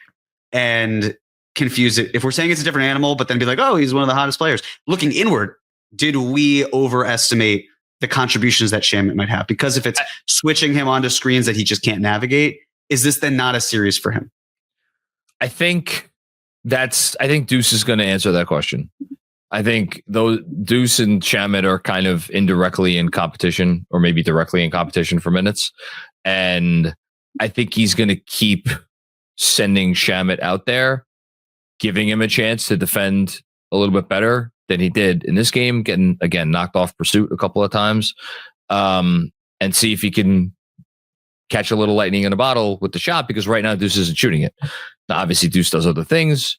and confuse it? If we're saying it's a different animal, but then be like, oh, he's one of the hottest players. Looking inward, did we overestimate the contributions that Shamet might have? Because if it's switching him onto screens that he just can't navigate, is this then not a series for him? I think Deuce is going to answer that question. I think though Deuce and Shamet are kind of indirectly in competition, or maybe directly in competition for minutes. And I think he's going to keep sending Shamet out there, giving him a chance to defend a little bit better than he did in this game, getting, again, knocked off pursuit a couple of times, and see if he can catch a little lightning in a bottle with the shot, because right now Deuce isn't shooting it. Now, obviously, Deuce does other things.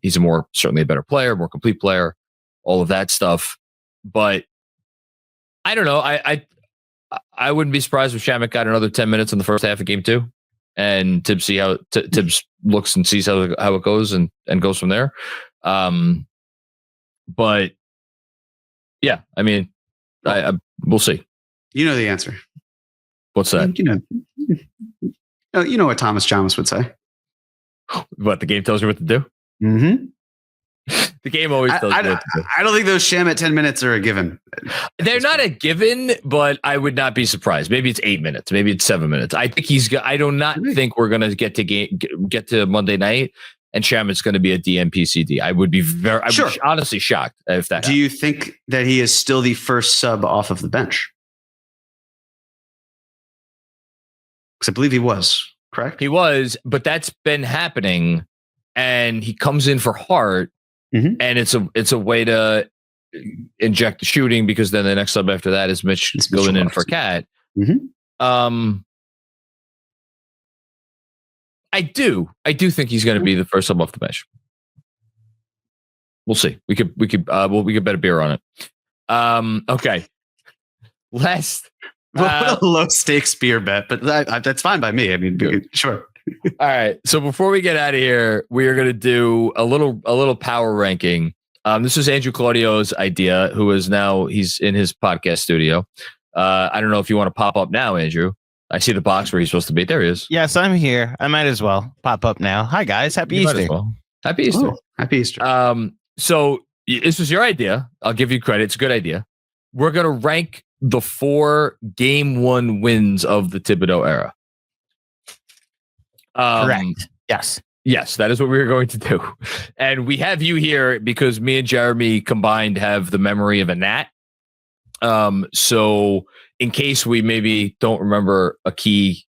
He's certainly a better player, more complete player, all of that stuff. But I don't know. I wouldn't be surprised if Shamet got another 10 minutes in the first half of game 2, and Thibs Thibs looks and sees how it goes and goes from there. But yeah, I mean, we'll see. You know the answer. What's that? You know what Thomas Chalmers would say. What, the game tells you what to do? Mm-hmm. The game always tells you what to do. I don't think those Shamet 10 minutes are a given. They're not a given, but I would not be surprised. Maybe it's 8 minutes. Maybe it's 7 minutes. I think I do not think we're going to get to Monday night and Shamet's going to be a DNP-CD. I would be honestly shocked if that happened. You think that he is still the first sub off of the bench? Because I believe he was. Correct? He was, but that's been happening, and he comes in for Hart, and it's a way to inject the shooting, because then the next sub after that is Mitch going in for Cat. Mm-hmm. I do think he's going to be the first sub off the bench. We'll see. We could bet a beer on it. Okay. Last. What a low stakes beer bet, but that's fine by me. I mean, sure. All right. So before we get out of here, we are going to do a little power ranking. This was Andrew Claudio's idea, he's in his podcast studio. I don't know if you want to pop up now, Andrew. I see the box where he's supposed to be. There he is. Yes, I'm here. I might as well pop up now. Hi guys. Happy Easter. Happy Easter. Oh, happy Easter. So this was your idea. I'll give you credit. It's a good idea. We're going to rank the 4 game 1 wins of the Thibodeau era. Correct. Yes, that is what we're going to do. And we have you here because me and Jeremy combined have the memory of a gnat. So in case we maybe don't remember a key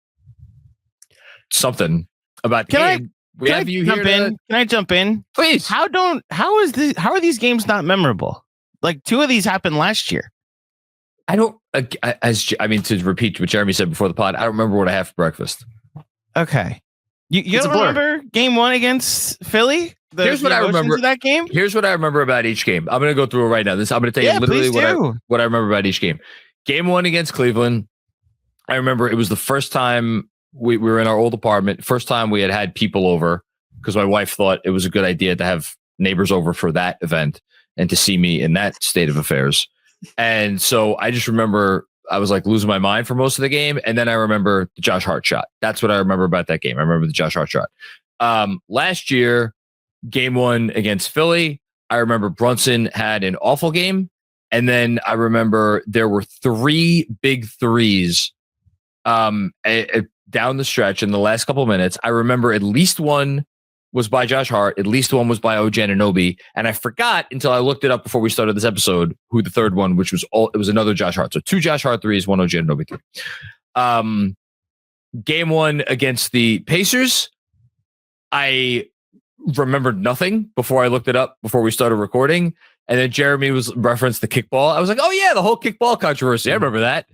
something about the game, we have you here. Can I jump in? Please. How are these games not memorable? Like 2 of these happened last year. I don't, to repeat what Jeremy said before the pod, I don't remember what I have for breakfast. Okay. You don't remember game 1 against Philly? Here's what I remember of that game. Here's what I remember about each game. I'm going to go through it right now. I'm going to tell you literally what I remember about each game. Game 1 against Cleveland. I remember it was the first time we were in our old apartment. First time we had people over, because my wife thought it was a good idea to have neighbors over for that event and to see me in that state of affairs. And so I just remember I was like losing my mind for most of the game. And then I remember the Josh Hart shot. That's what I remember about that game. I remember the Josh Hart shot. Last year, game 1 against Philly, I remember Brunson had an awful game. And then I remember there were 3 big threes down the stretch in the last couple of minutes. I remember at least one was by Josh Hart. At least one was by OG Anunoby. And I forgot until I looked it up before we started this episode who the third one, which was it was another Josh Hart. So 2 Josh Hart threes, 1 OG Anunoby 3. Game 1 against the Pacers, I remembered nothing before I looked it up before we started recording. And then Jeremy was referenced the kickball. I was like, oh yeah, the whole kickball controversy. I remember that.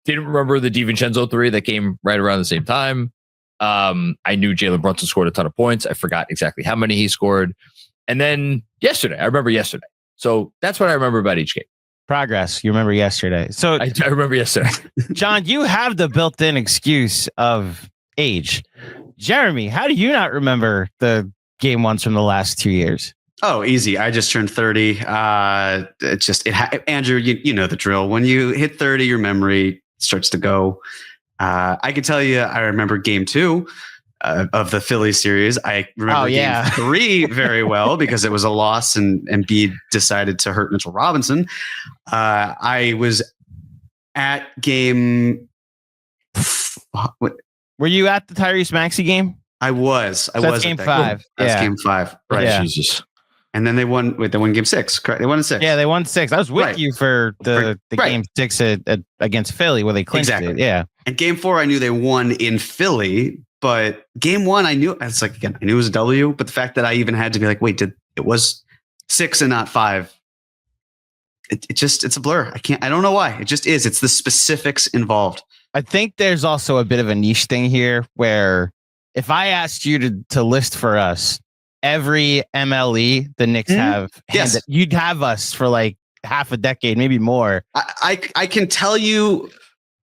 Didn't remember the DiVincenzo 3 that came right around the same time. I knew Jalen Brunson scored a ton of points. I forgot exactly how many he scored. And then yesterday, I remember yesterday. So that's what I remember about each game. Progress. You remember yesterday. So I remember yesterday. John, you have the built-in excuse of age. Jeremy, how do you not remember the game ones from the last 2 years? Oh, easy. I just turned 30. Andrew, you know the drill. When you hit 30, your memory starts to go. I can tell you, I remember game 2 of the Philly series. I remember game 3 very well because it was a loss and Embiid decided to hurt Mitchell Robinson. I was at game. Were you at the Tyrese Maxey game? I was. That's game 5. That's game 5. Right. Yeah. Jesus. And then they won. They won game 6. Correct. They won in 6. Yeah, they won 6. I was with you for the game 6 against Philly where they clinched it. Yeah. And game 4, I knew they won in Philly, but game 1, I knew it's like, again, I knew it was a W, but the fact that I even had to be like, wait, it was 6 and not 5. It's a blur. I don't know why. It just is. It's the specifics involved. I think there's also a bit of a niche thing here where if I asked you to list for us every MLE the Knicks have, yes, you'd have us for like half a decade, maybe more. I can tell you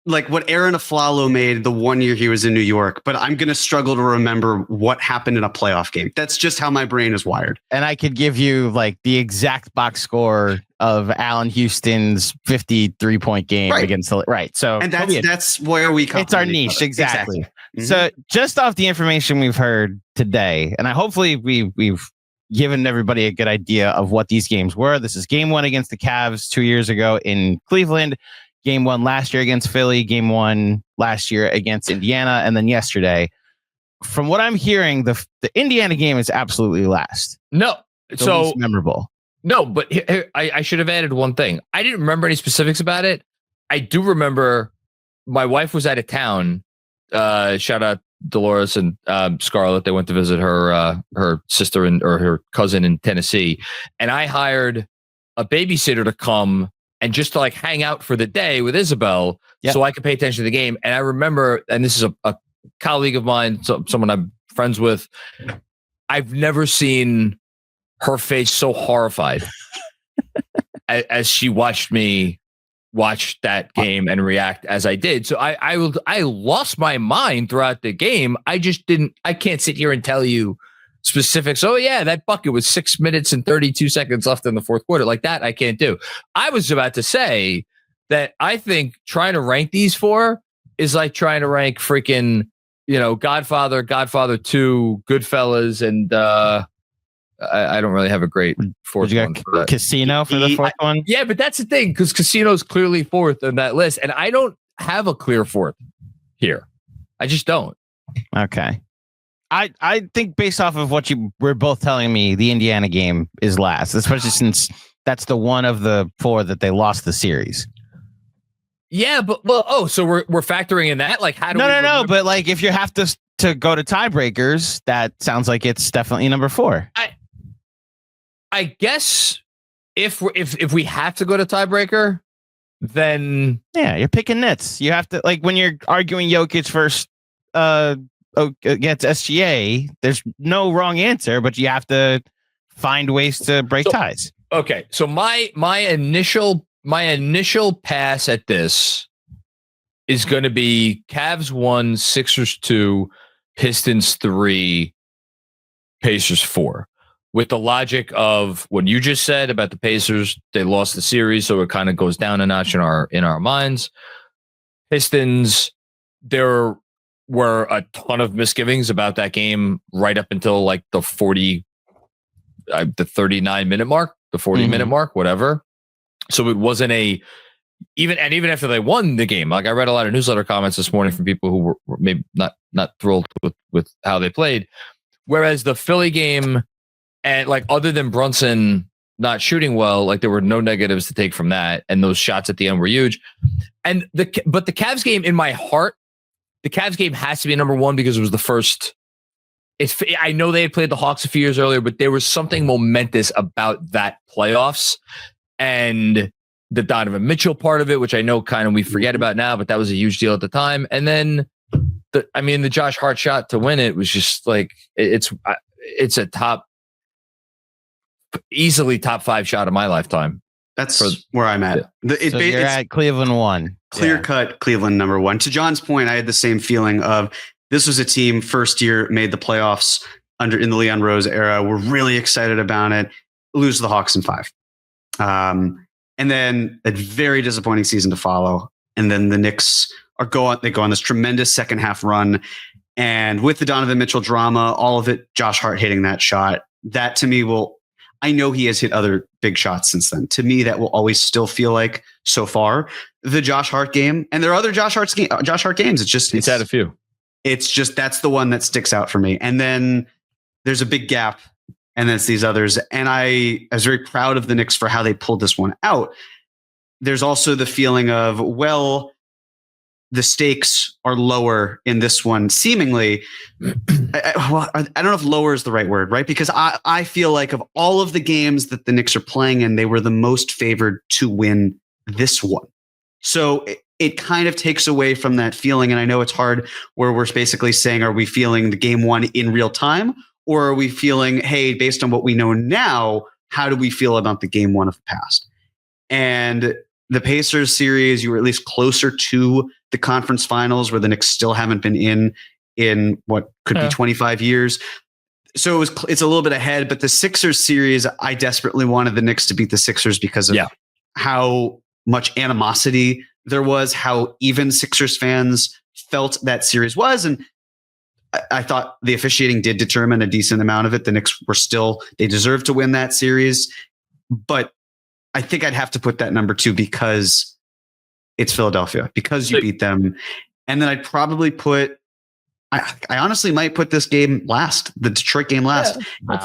like what Aaron Aflalo made the 1 year he was in New York, but I'm going to struggle to remember what happened in a playoff game. That's just how my brain is wired. And I could give you like the exact box score of Allen Houston's 53-point game against the So, and that's where we come. It's our niche. Exactly. Mm-hmm. So just off the information we've heard today, and hopefully we've given everybody a good idea of what these games were. This is game 1 against the Cavs 2 years ago in Cleveland. Game 1 last year against Philly, game 1 last year against Indiana, and then yesterday. From what I'm hearing, the Indiana game is absolutely last. No, so least memorable. No, but I should have added one thing. I didn't remember any specifics about it. I do remember my wife was out of town. Shout out Dolores and Scarlett. They went to visit her sister or her cousin in Tennessee, and I hired a babysitter to come and just to like hang out for the day with Isabel so I could pay attention to the game. And I remember, and this is a colleague of mine, someone I'm friends with, I've never seen her face so horrified as she watched me watch that game and react as I did. So I lost my mind throughout the game. I can't sit here and tell you specifics. Oh yeah, that bucket was 6 minutes and 32 seconds left in the fourth quarter. Like that, I can't do. I was about to say that I think trying to rank these 4 is like trying to rank freaking, Godfather, Godfather 2, Goodfellas, and I don't really have a great fourth one. For Casino for the fourth one? Yeah, but that's the thing, because Casino's clearly 4th on that list, and I don't have a clear 4th here. I just don't. Okay. I think based off of what you were both telling me, the Indiana game is last, especially since that's the one of the 4 that they lost the series. Yeah, but so we're factoring in that? Like, how do No, but like if you have to go to tiebreakers, that sounds like it's definitely number 4. I guess if we have to go to tiebreaker, then yeah, you're picking nits. You have to, like, when you're arguing Jokic first against SGA, there's no wrong answer, but you have to find ways to break ties. Okay, so my initial pass at this is going to be Cavs 1, Sixers 2, Pistons 3, Pacers 4. With the logic of what you just said about the Pacers, they lost the series, so it kind of goes down a notch in our minds. Pistons, there were a ton of misgivings about that game right up until like the 39-minute mark, the 40-minute mark, whatever. So it wasn't even after they won the game. Like, I read a lot of newsletter comments this morning from people who were maybe not thrilled with how they played. Whereas the Philly game, and like other than Brunson not shooting well, like there were no negatives to take from that, and those shots at the end were huge. And but the Cavs game, in my heart, the Cavs game has to be number one because it was the first. I know they had played the Hawks a few years earlier, but there was something momentous about that playoffs and the Donovan Mitchell part of it, which I know kind of we forget about now, but that was a huge deal at the time. And then the Josh Hart shot to win it was just like, it's a easily top 5 shot of my lifetime. That's where I'm at. You're at Cleveland 1. Clear cut Cleveland number 1. To John's point, I had the same feeling of this was a team first year made the playoffs in the Leon Rose era. We're really excited about it. Lose to the Hawks in 5. And then a very disappointing season to follow. And then the Knicks go on this tremendous second half run. And with the Donovan Mitchell drama, all of it, Josh Hart hitting that shot, that to me I know he has hit other big shots since then. To me, that will always still feel like so far the Josh Hart game. And there are other Josh Hart games. It's had a few. It's just, that's the one that sticks out for me. And then there's a big gap, and then it's these others. And I was very proud of the Knicks for how they pulled this one out. There's also the feeling of, well, the stakes are lower in this one, seemingly. I don't know if lower is the right word, right? Because I feel like of all of the games that the Knicks are playing in, they were the most favored to win this one. So it kind of takes away from that feeling. And I know it's hard where we're basically saying, are we feeling the game one in real time? Or are we feeling, hey, based on what we know now, how do we feel about the game one of the past? And the Pacers series, you were at least closer to the conference finals where the Knicks still haven't been in what could be 25 years. So it's a little bit ahead, but the Sixers series, I desperately wanted the Knicks to beat the Sixers because of how much animosity there was, how even Sixers fans felt that series was. And I thought the officiating did determine a decent amount of it. The Knicks they deserved to win that series, but I think I'd have to put that number 2 because it's Philadelphia, because you beat them. And then I'd probably I honestly might put this game last, the Detroit game last,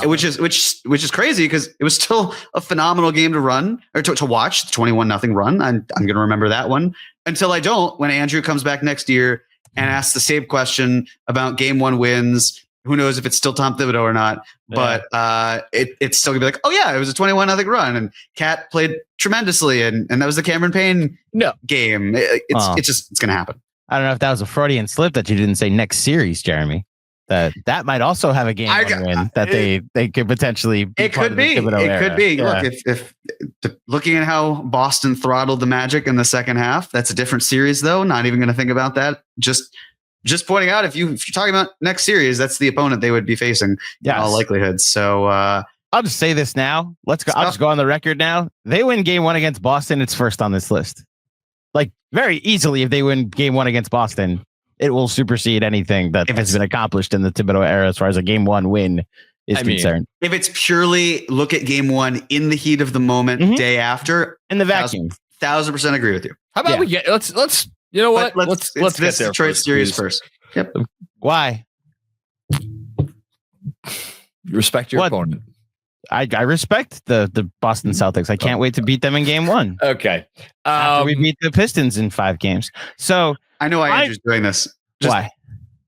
which is crazy because it was still a phenomenal game to run or to watch. The 21-0 run. I'm going to remember that one until I don't. When Andrew comes back next year and asks the same question about game 1 wins. Who knows if it's still Tom Thibodeau or not? Yeah. But it's still gonna be like, oh yeah, it was a 21-0 run, and Cat played tremendously, and that was the Cameron Payne game. It's gonna happen. I don't know if that was a Freudian slip that you didn't say next series, Jeremy. That might also have a game win that they could potentially. It could be. It could be. Yeah. Look, if looking at how Boston throttled the Magic in the second half, that's a different series, though. Not even going to think about that. Just pointing out, if you're talking about next series, that's the opponent they would be facing in all likelihood. So I'll just say this now. Let's go. I'll just go on the record now. They win game 1 against Boston. It's first on this list. Like very easily, if they win game 1 against Boston, it will supersede anything that has been accomplished in the Thibodeau era as far as a game 1 win is concerned. If it's purely look at game 1 in the heat of the moment, day after, in the vacuum, 1,000% agree with you. How about we get let's. You know what? Let's get this there Detroit series first. Yep. Why? Respect your opponent. I respect the Boston Celtics. I can't wait to beat them in game 1. Okay. After we beat the Pistons in 5 games. So I know why Andrew's doing this. Why?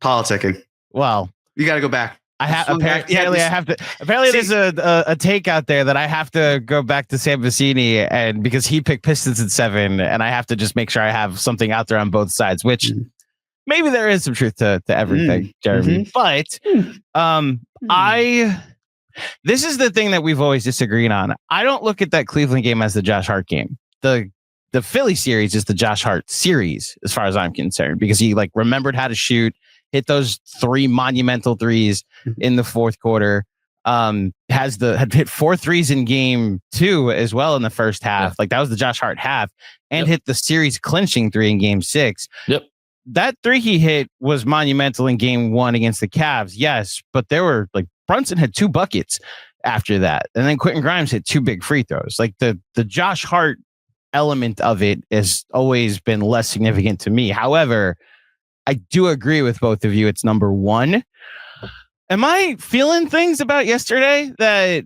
Politicking. Well, you got to go back. Apparently there's a take out there that I have to go back to Sam Vecini, and because he picked Pistons at 7, and I have to just make sure I have something out there on both sides, which maybe there is some truth to everything, Jeremy. But this is the thing that we've always disagreed on. I don't look at that Cleveland game as the Josh Hart game. The Philly series is the Josh Hart series, as far as I'm concerned, because he remembered how to shoot, hit those 3 monumental threes in the fourth quarter. Had hit 4 threes in game 2 as well in the first half. Yeah. That was the Josh Hart half, and hit the series clinching 3 in game 6. Yep. That 3 he hit was monumental in game 1 against the Cavs. Yes, but there were Brunson had 2 buckets after that, and then Quentin Grimes hit 2 big free throws. The Josh Hart element of it has always been less significant to me. However, I do agree with both of you. It's number 1. Am I feeling things about yesterday that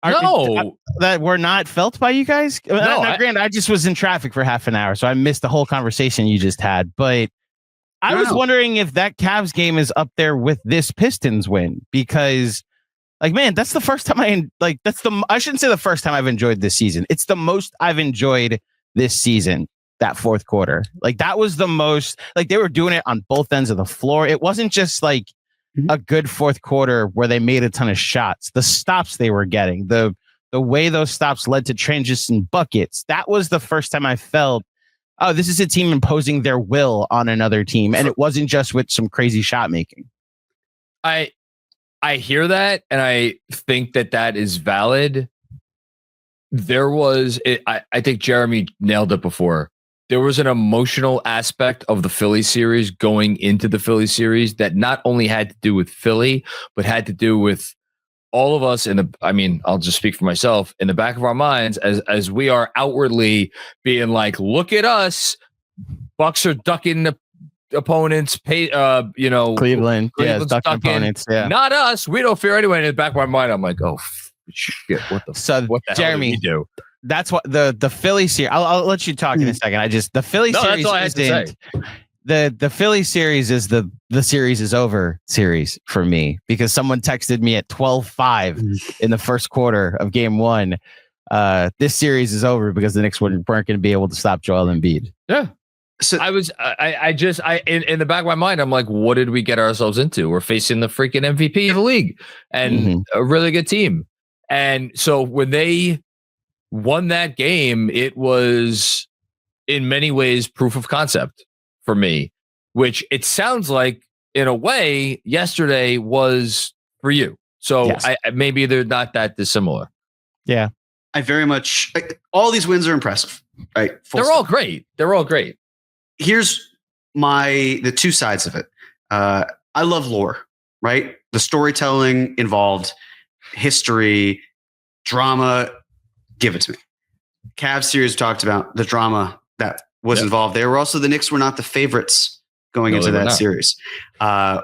that were not felt by you guys? Granted, I just was in traffic for half an hour, so I missed the whole conversation you just had. But I was wondering if that Cavs game is up there with this Pistons win, because, like, man, that's the first time I shouldn't say the first time I've enjoyed this season. It's the most I've enjoyed this season. That fourth quarter, like, that was the most, like, they were doing it on both ends of the floor. It wasn't just like a good fourth quarter where they made a ton of shots. The stops they were getting, the way those stops led to transition buckets. That was the first time I felt, oh, this is a team imposing their will on another team. And it wasn't just with some crazy shot making. I hear that, and I think that is valid. I think Jeremy nailed it before. There was an emotional aspect of the Philly series going into the Philly series that not only had to do with Philly, but had to do with all of us I'll just speak for myself, in the back of our minds, as we are outwardly being like, look at us. Bucks are ducking the opponents, Cleveland's ducking opponents. Yeah. Not us. We don't fear anyone. In the back of my mind, I'm like, oh shit, what the Jeremy, hell did we do? That's what the Philly series. I'll let you talk in a second. The Philly series isn't. The Philly series is the series is over series for me, because someone texted me at 12:05 in the first quarter of game one. This series is over because the Knicks weren't going to be able to stop Joel Embiid. Yeah. So in the back of my mind, I'm like, what did we get ourselves into? We're facing the freaking MVP of the league and a really good team. And so when they won that game, it was in many ways proof of concept for me, which it sounds like in a way yesterday was for you. So yes. Maybe they're not that dissimilar. Yeah. I very much, all these wins are impressive. Right? They're all great. They're all great. Here's the two sides of it. I love lore, right? The storytelling involved, history, drama. Give it to me. Cavs series talked about the drama that was involved. They were also, the Knicks were not the favorites going into that series.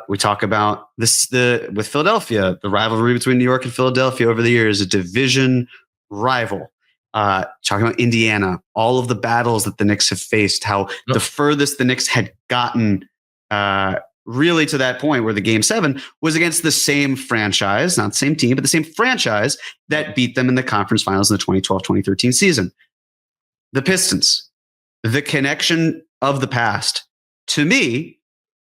We talk about this with Philadelphia, the rivalry between New York and Philadelphia over the years, a division rival. Talking about Indiana, all of the battles that the Knicks have faced, how the furthest the Knicks had gotten really to that point where the game 7 was against the same franchise, not the same team, but the same franchise that beat them in the conference finals in the 2012-2013 season. The Pistons, the connection of the past, to me,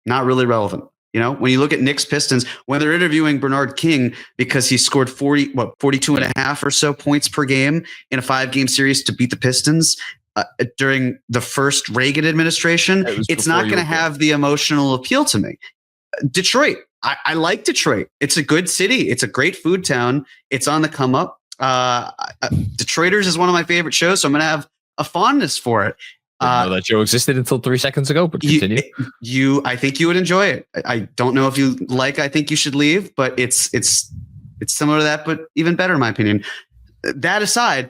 not really relevant. You know, when you look at Knicks Pistons, when they're interviewing Bernard King because he scored 42 and a half or so points per game in a 5-game series to beat the Pistons during the first Reagan administration, it's not going to have the emotional appeal to me. Detroit, I like Detroit. It's a good city. It's a great food town. It's on the come up. Detroiters is one of my favorite shows, so I'm going to have a fondness for it. I didn't know that show existed until 3 seconds ago, but continue. I think you would enjoy it. I don't know if you like I Think You Should Leave, but it's similar to that, but even better in my opinion. That aside,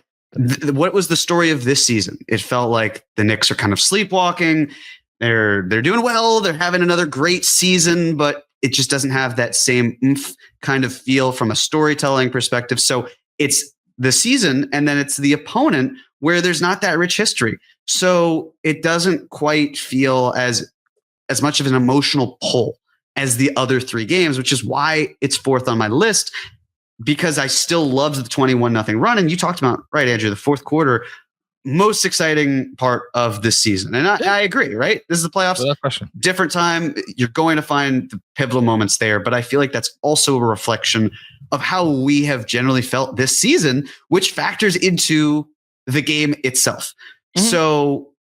what was the story of this season? It felt like the Knicks are kind of sleepwalking. They're doing well. They're having another great season, but it just doesn't have that same kind of feel from a storytelling perspective. So it's the season, and then it's the opponent where there's not that rich history. So it doesn't quite feel as much of an emotional pull as the other 3 games, which is why it's 4th on my list, because I still loved the 21-0 run. And you talked about, right, Andrew, the fourth quarter, most exciting part of this season. And I agree, right? This is the playoffs. Without question. Different time. You're going to find the pivotal moments there. But I feel like that's also a reflection of how we have generally felt this season, which factors into the game itself. Mm-hmm. So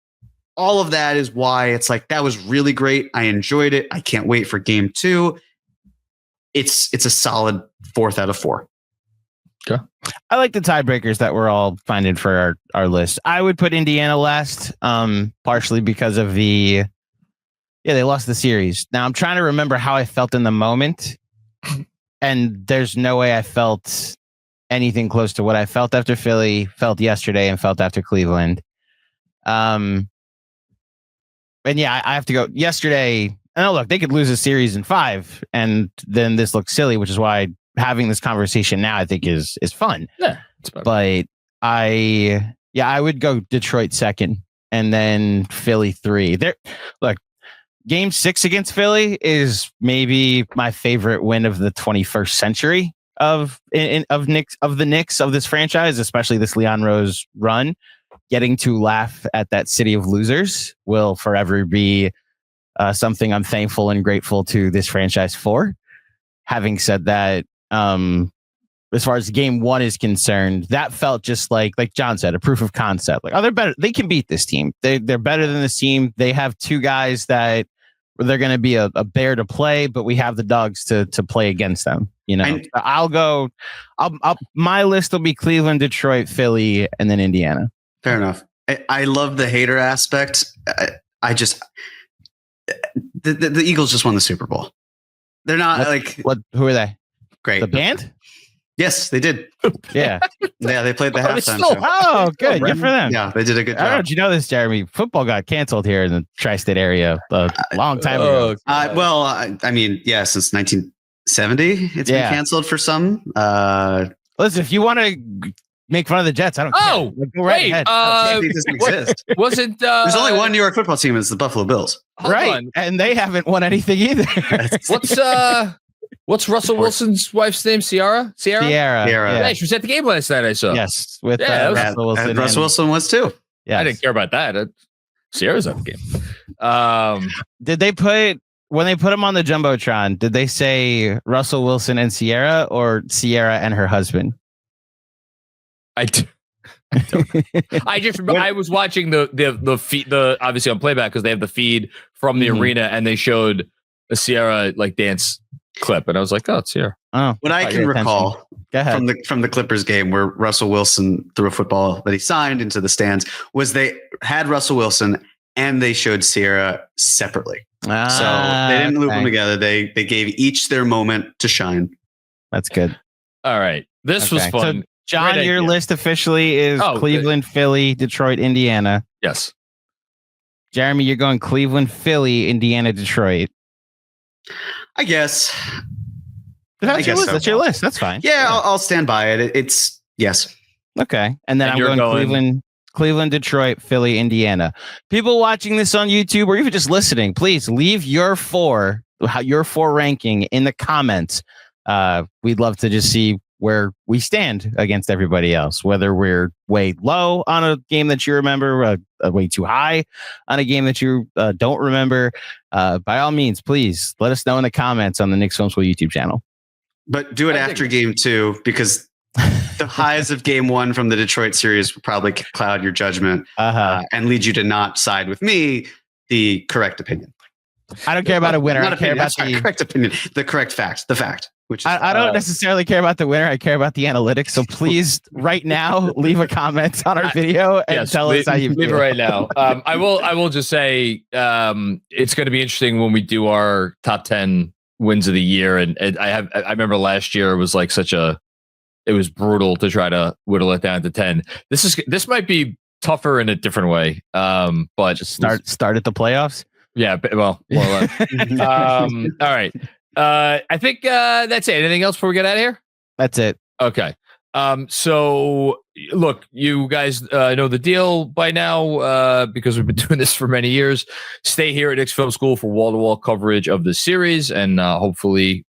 all of that is why it's like, that was really great. I enjoyed it. I can't wait for game 2. It's a solid 4th out of 4. Okay. I like the tiebreakers that we're all finding for our list. I would put Indiana last, partially because of they lost the series. Now I'm trying to remember how I felt in the moment, and there's no way I felt anything close to what I felt after Philly, felt yesterday, and felt after Cleveland. And yeah, I have to go. Yesterday, And look, they could lose a series in 5, and then this looks silly, which is why having this conversation now I think is fun. Yeah, but I would go Detroit 2nd, and then Philly 3. Look, Game 6 against Philly is maybe my favorite win of the 21st century of the Knicks of this franchise, especially this Leon Rose run. Getting to laugh at that city of losers will forever be something I'm thankful and grateful to this franchise for. Having said that, as far as Game 1 is concerned, that felt just like John said, a proof of concept. Like, oh, they're better. They can beat this team. They're better than this team. They have 2 guys that they're going to be a bear to play, but we have the dogs to play against them. You know, my list will be Cleveland, Detroit, Philly, and then Indiana. Fair enough. I love the hater aspect. I just the Eagles just won the Super Bowl. They're not who are they? Great. The band? Yes, they did. Yeah. Yeah, they played the halftime show. Oh, good. Good for them. Yeah, they did a good job. I don't know if you know this, Jeremy. Football got canceled here in the tri-state area a long time ago. I mean, yeah, since 1970, it's been canceled for some. Listen, if you want to make fun of the Jets, I don't care. Like, go right ahead. It doesn't exist. Wasn't there's only one New York football team, it's the Buffalo Bills. Right. And they haven't won anything either. What's Russell Wilson's wife's name? Sierra? Yeah, she was at the game last night, I saw. Yes. With Russell Wilson. Russell Wilson was too. Yeah. I didn't care about that. Sierra's at the game. Did they when they put him on the Jumbotron, did they say Russell Wilson and Sierra or Sierra and her husband? I was watching the feed, obviously on playback, because they have the feed from the arena, and they showed a Sierra dance clip, and I was like, oh, it's Sierra. Oh, what I can recall from the Clippers game where Russell Wilson threw a football that he signed into the stands was they had Russell Wilson and they showed Sierra separately. So they didn't loop them together. They gave each their moment to shine. That's good. All right. This was fun. So, John, your list officially is Cleveland, Philly, Detroit, Indiana. Yes. Jeremy, you're going Cleveland, Philly, Indiana, Detroit. I guess. That's your list. That's fine. Yeah, I'll stand by it. It's yes. Okay. And then I'm going Cleveland, Detroit, Philly, Indiana. People watching this on YouTube or even just listening, please leave your 4 ranking in the comments. We'd love to just see where we stand against everybody else, whether we're way low on a game that you remember, way too high on a game that you don't remember. By all means, please let us know in the comments on the Knicks Film School YouTube channel. But do it after Game 2, because the highs of Game 1 from the Detroit series will probably cloud your judgment and lead you to not side with me, the correct opinion. I don't care about a winner. I care about the correct opinion, the correct fact, the fact. Which I don't necessarily care about the winner. I care about the analytics. So please, right now, leave a comment on our video and tell us how you feel. Leave it right now. I will just say it's going to be interesting when we do our top 10 wins of the year. And I remember last year it was it was brutal to try to whittle it down to 10. This might be tougher in a different way. But just start at the playoffs. Yeah, well, more or less. All right. I think that's it. Anything else before we get out of here? That's it. Okay. So look, you guys know the deal by now because we've been doing this for many years. Stay here at Knicks Film School for wall-to-wall coverage of the series and hopefully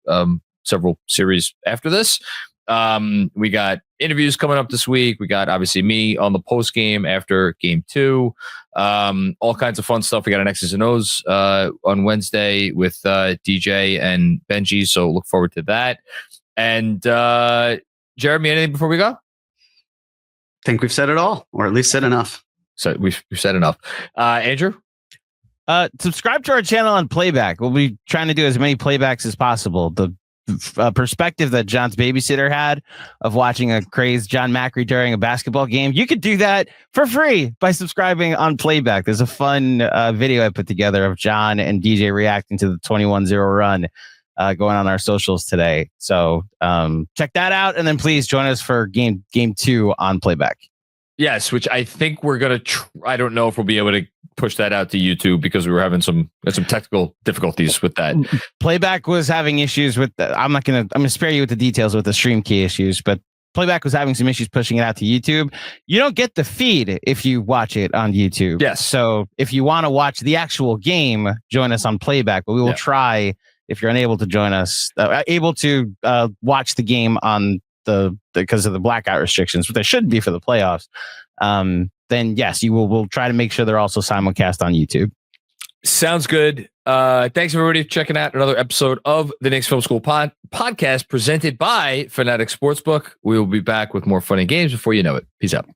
several series after this. We got interviews coming up this week. We got obviously me on the post game after Game 2. All kinds of fun stuff. We got an X's and O's on Wednesday with DJ and Benji. So look forward to that. And Jeremy, anything before we go? I think we've said it all, or at least said enough. So we've said enough. Andrew? Subscribe to our channel on Playback. We'll be trying to do as many playbacks as possible. The perspective that John's babysitter had of watching a crazed John Macri during a basketball game, you could do that for free by subscribing on Playback. There's a fun video I put together of John and DJ reacting to the 21-0 run going on our socials today. So check that out, and then please join us for game 2 on Playback. Yes, which I think we're going to I don't know if we'll be able to push that out to YouTube because we were having some technical difficulties with that. Playback was having issues with I'm going to spare you with the details with the stream key issues, but Playback was having some issues pushing it out to YouTube. You don't get the feed if you watch it on YouTube. Yes. So if you want to watch the actual game, join us on Playback, but we will try, if you're unable to join us, able to watch the game on because of the blackout restrictions, but there should be for the playoffs. Then yes, we'll try to make sure they're also simulcast on YouTube. Sounds good. Thanks everybody for checking out another episode of the Knicks Film School podcast presented by Fanatics Sportsbook. We will be back with more funny games before you know it. Peace out.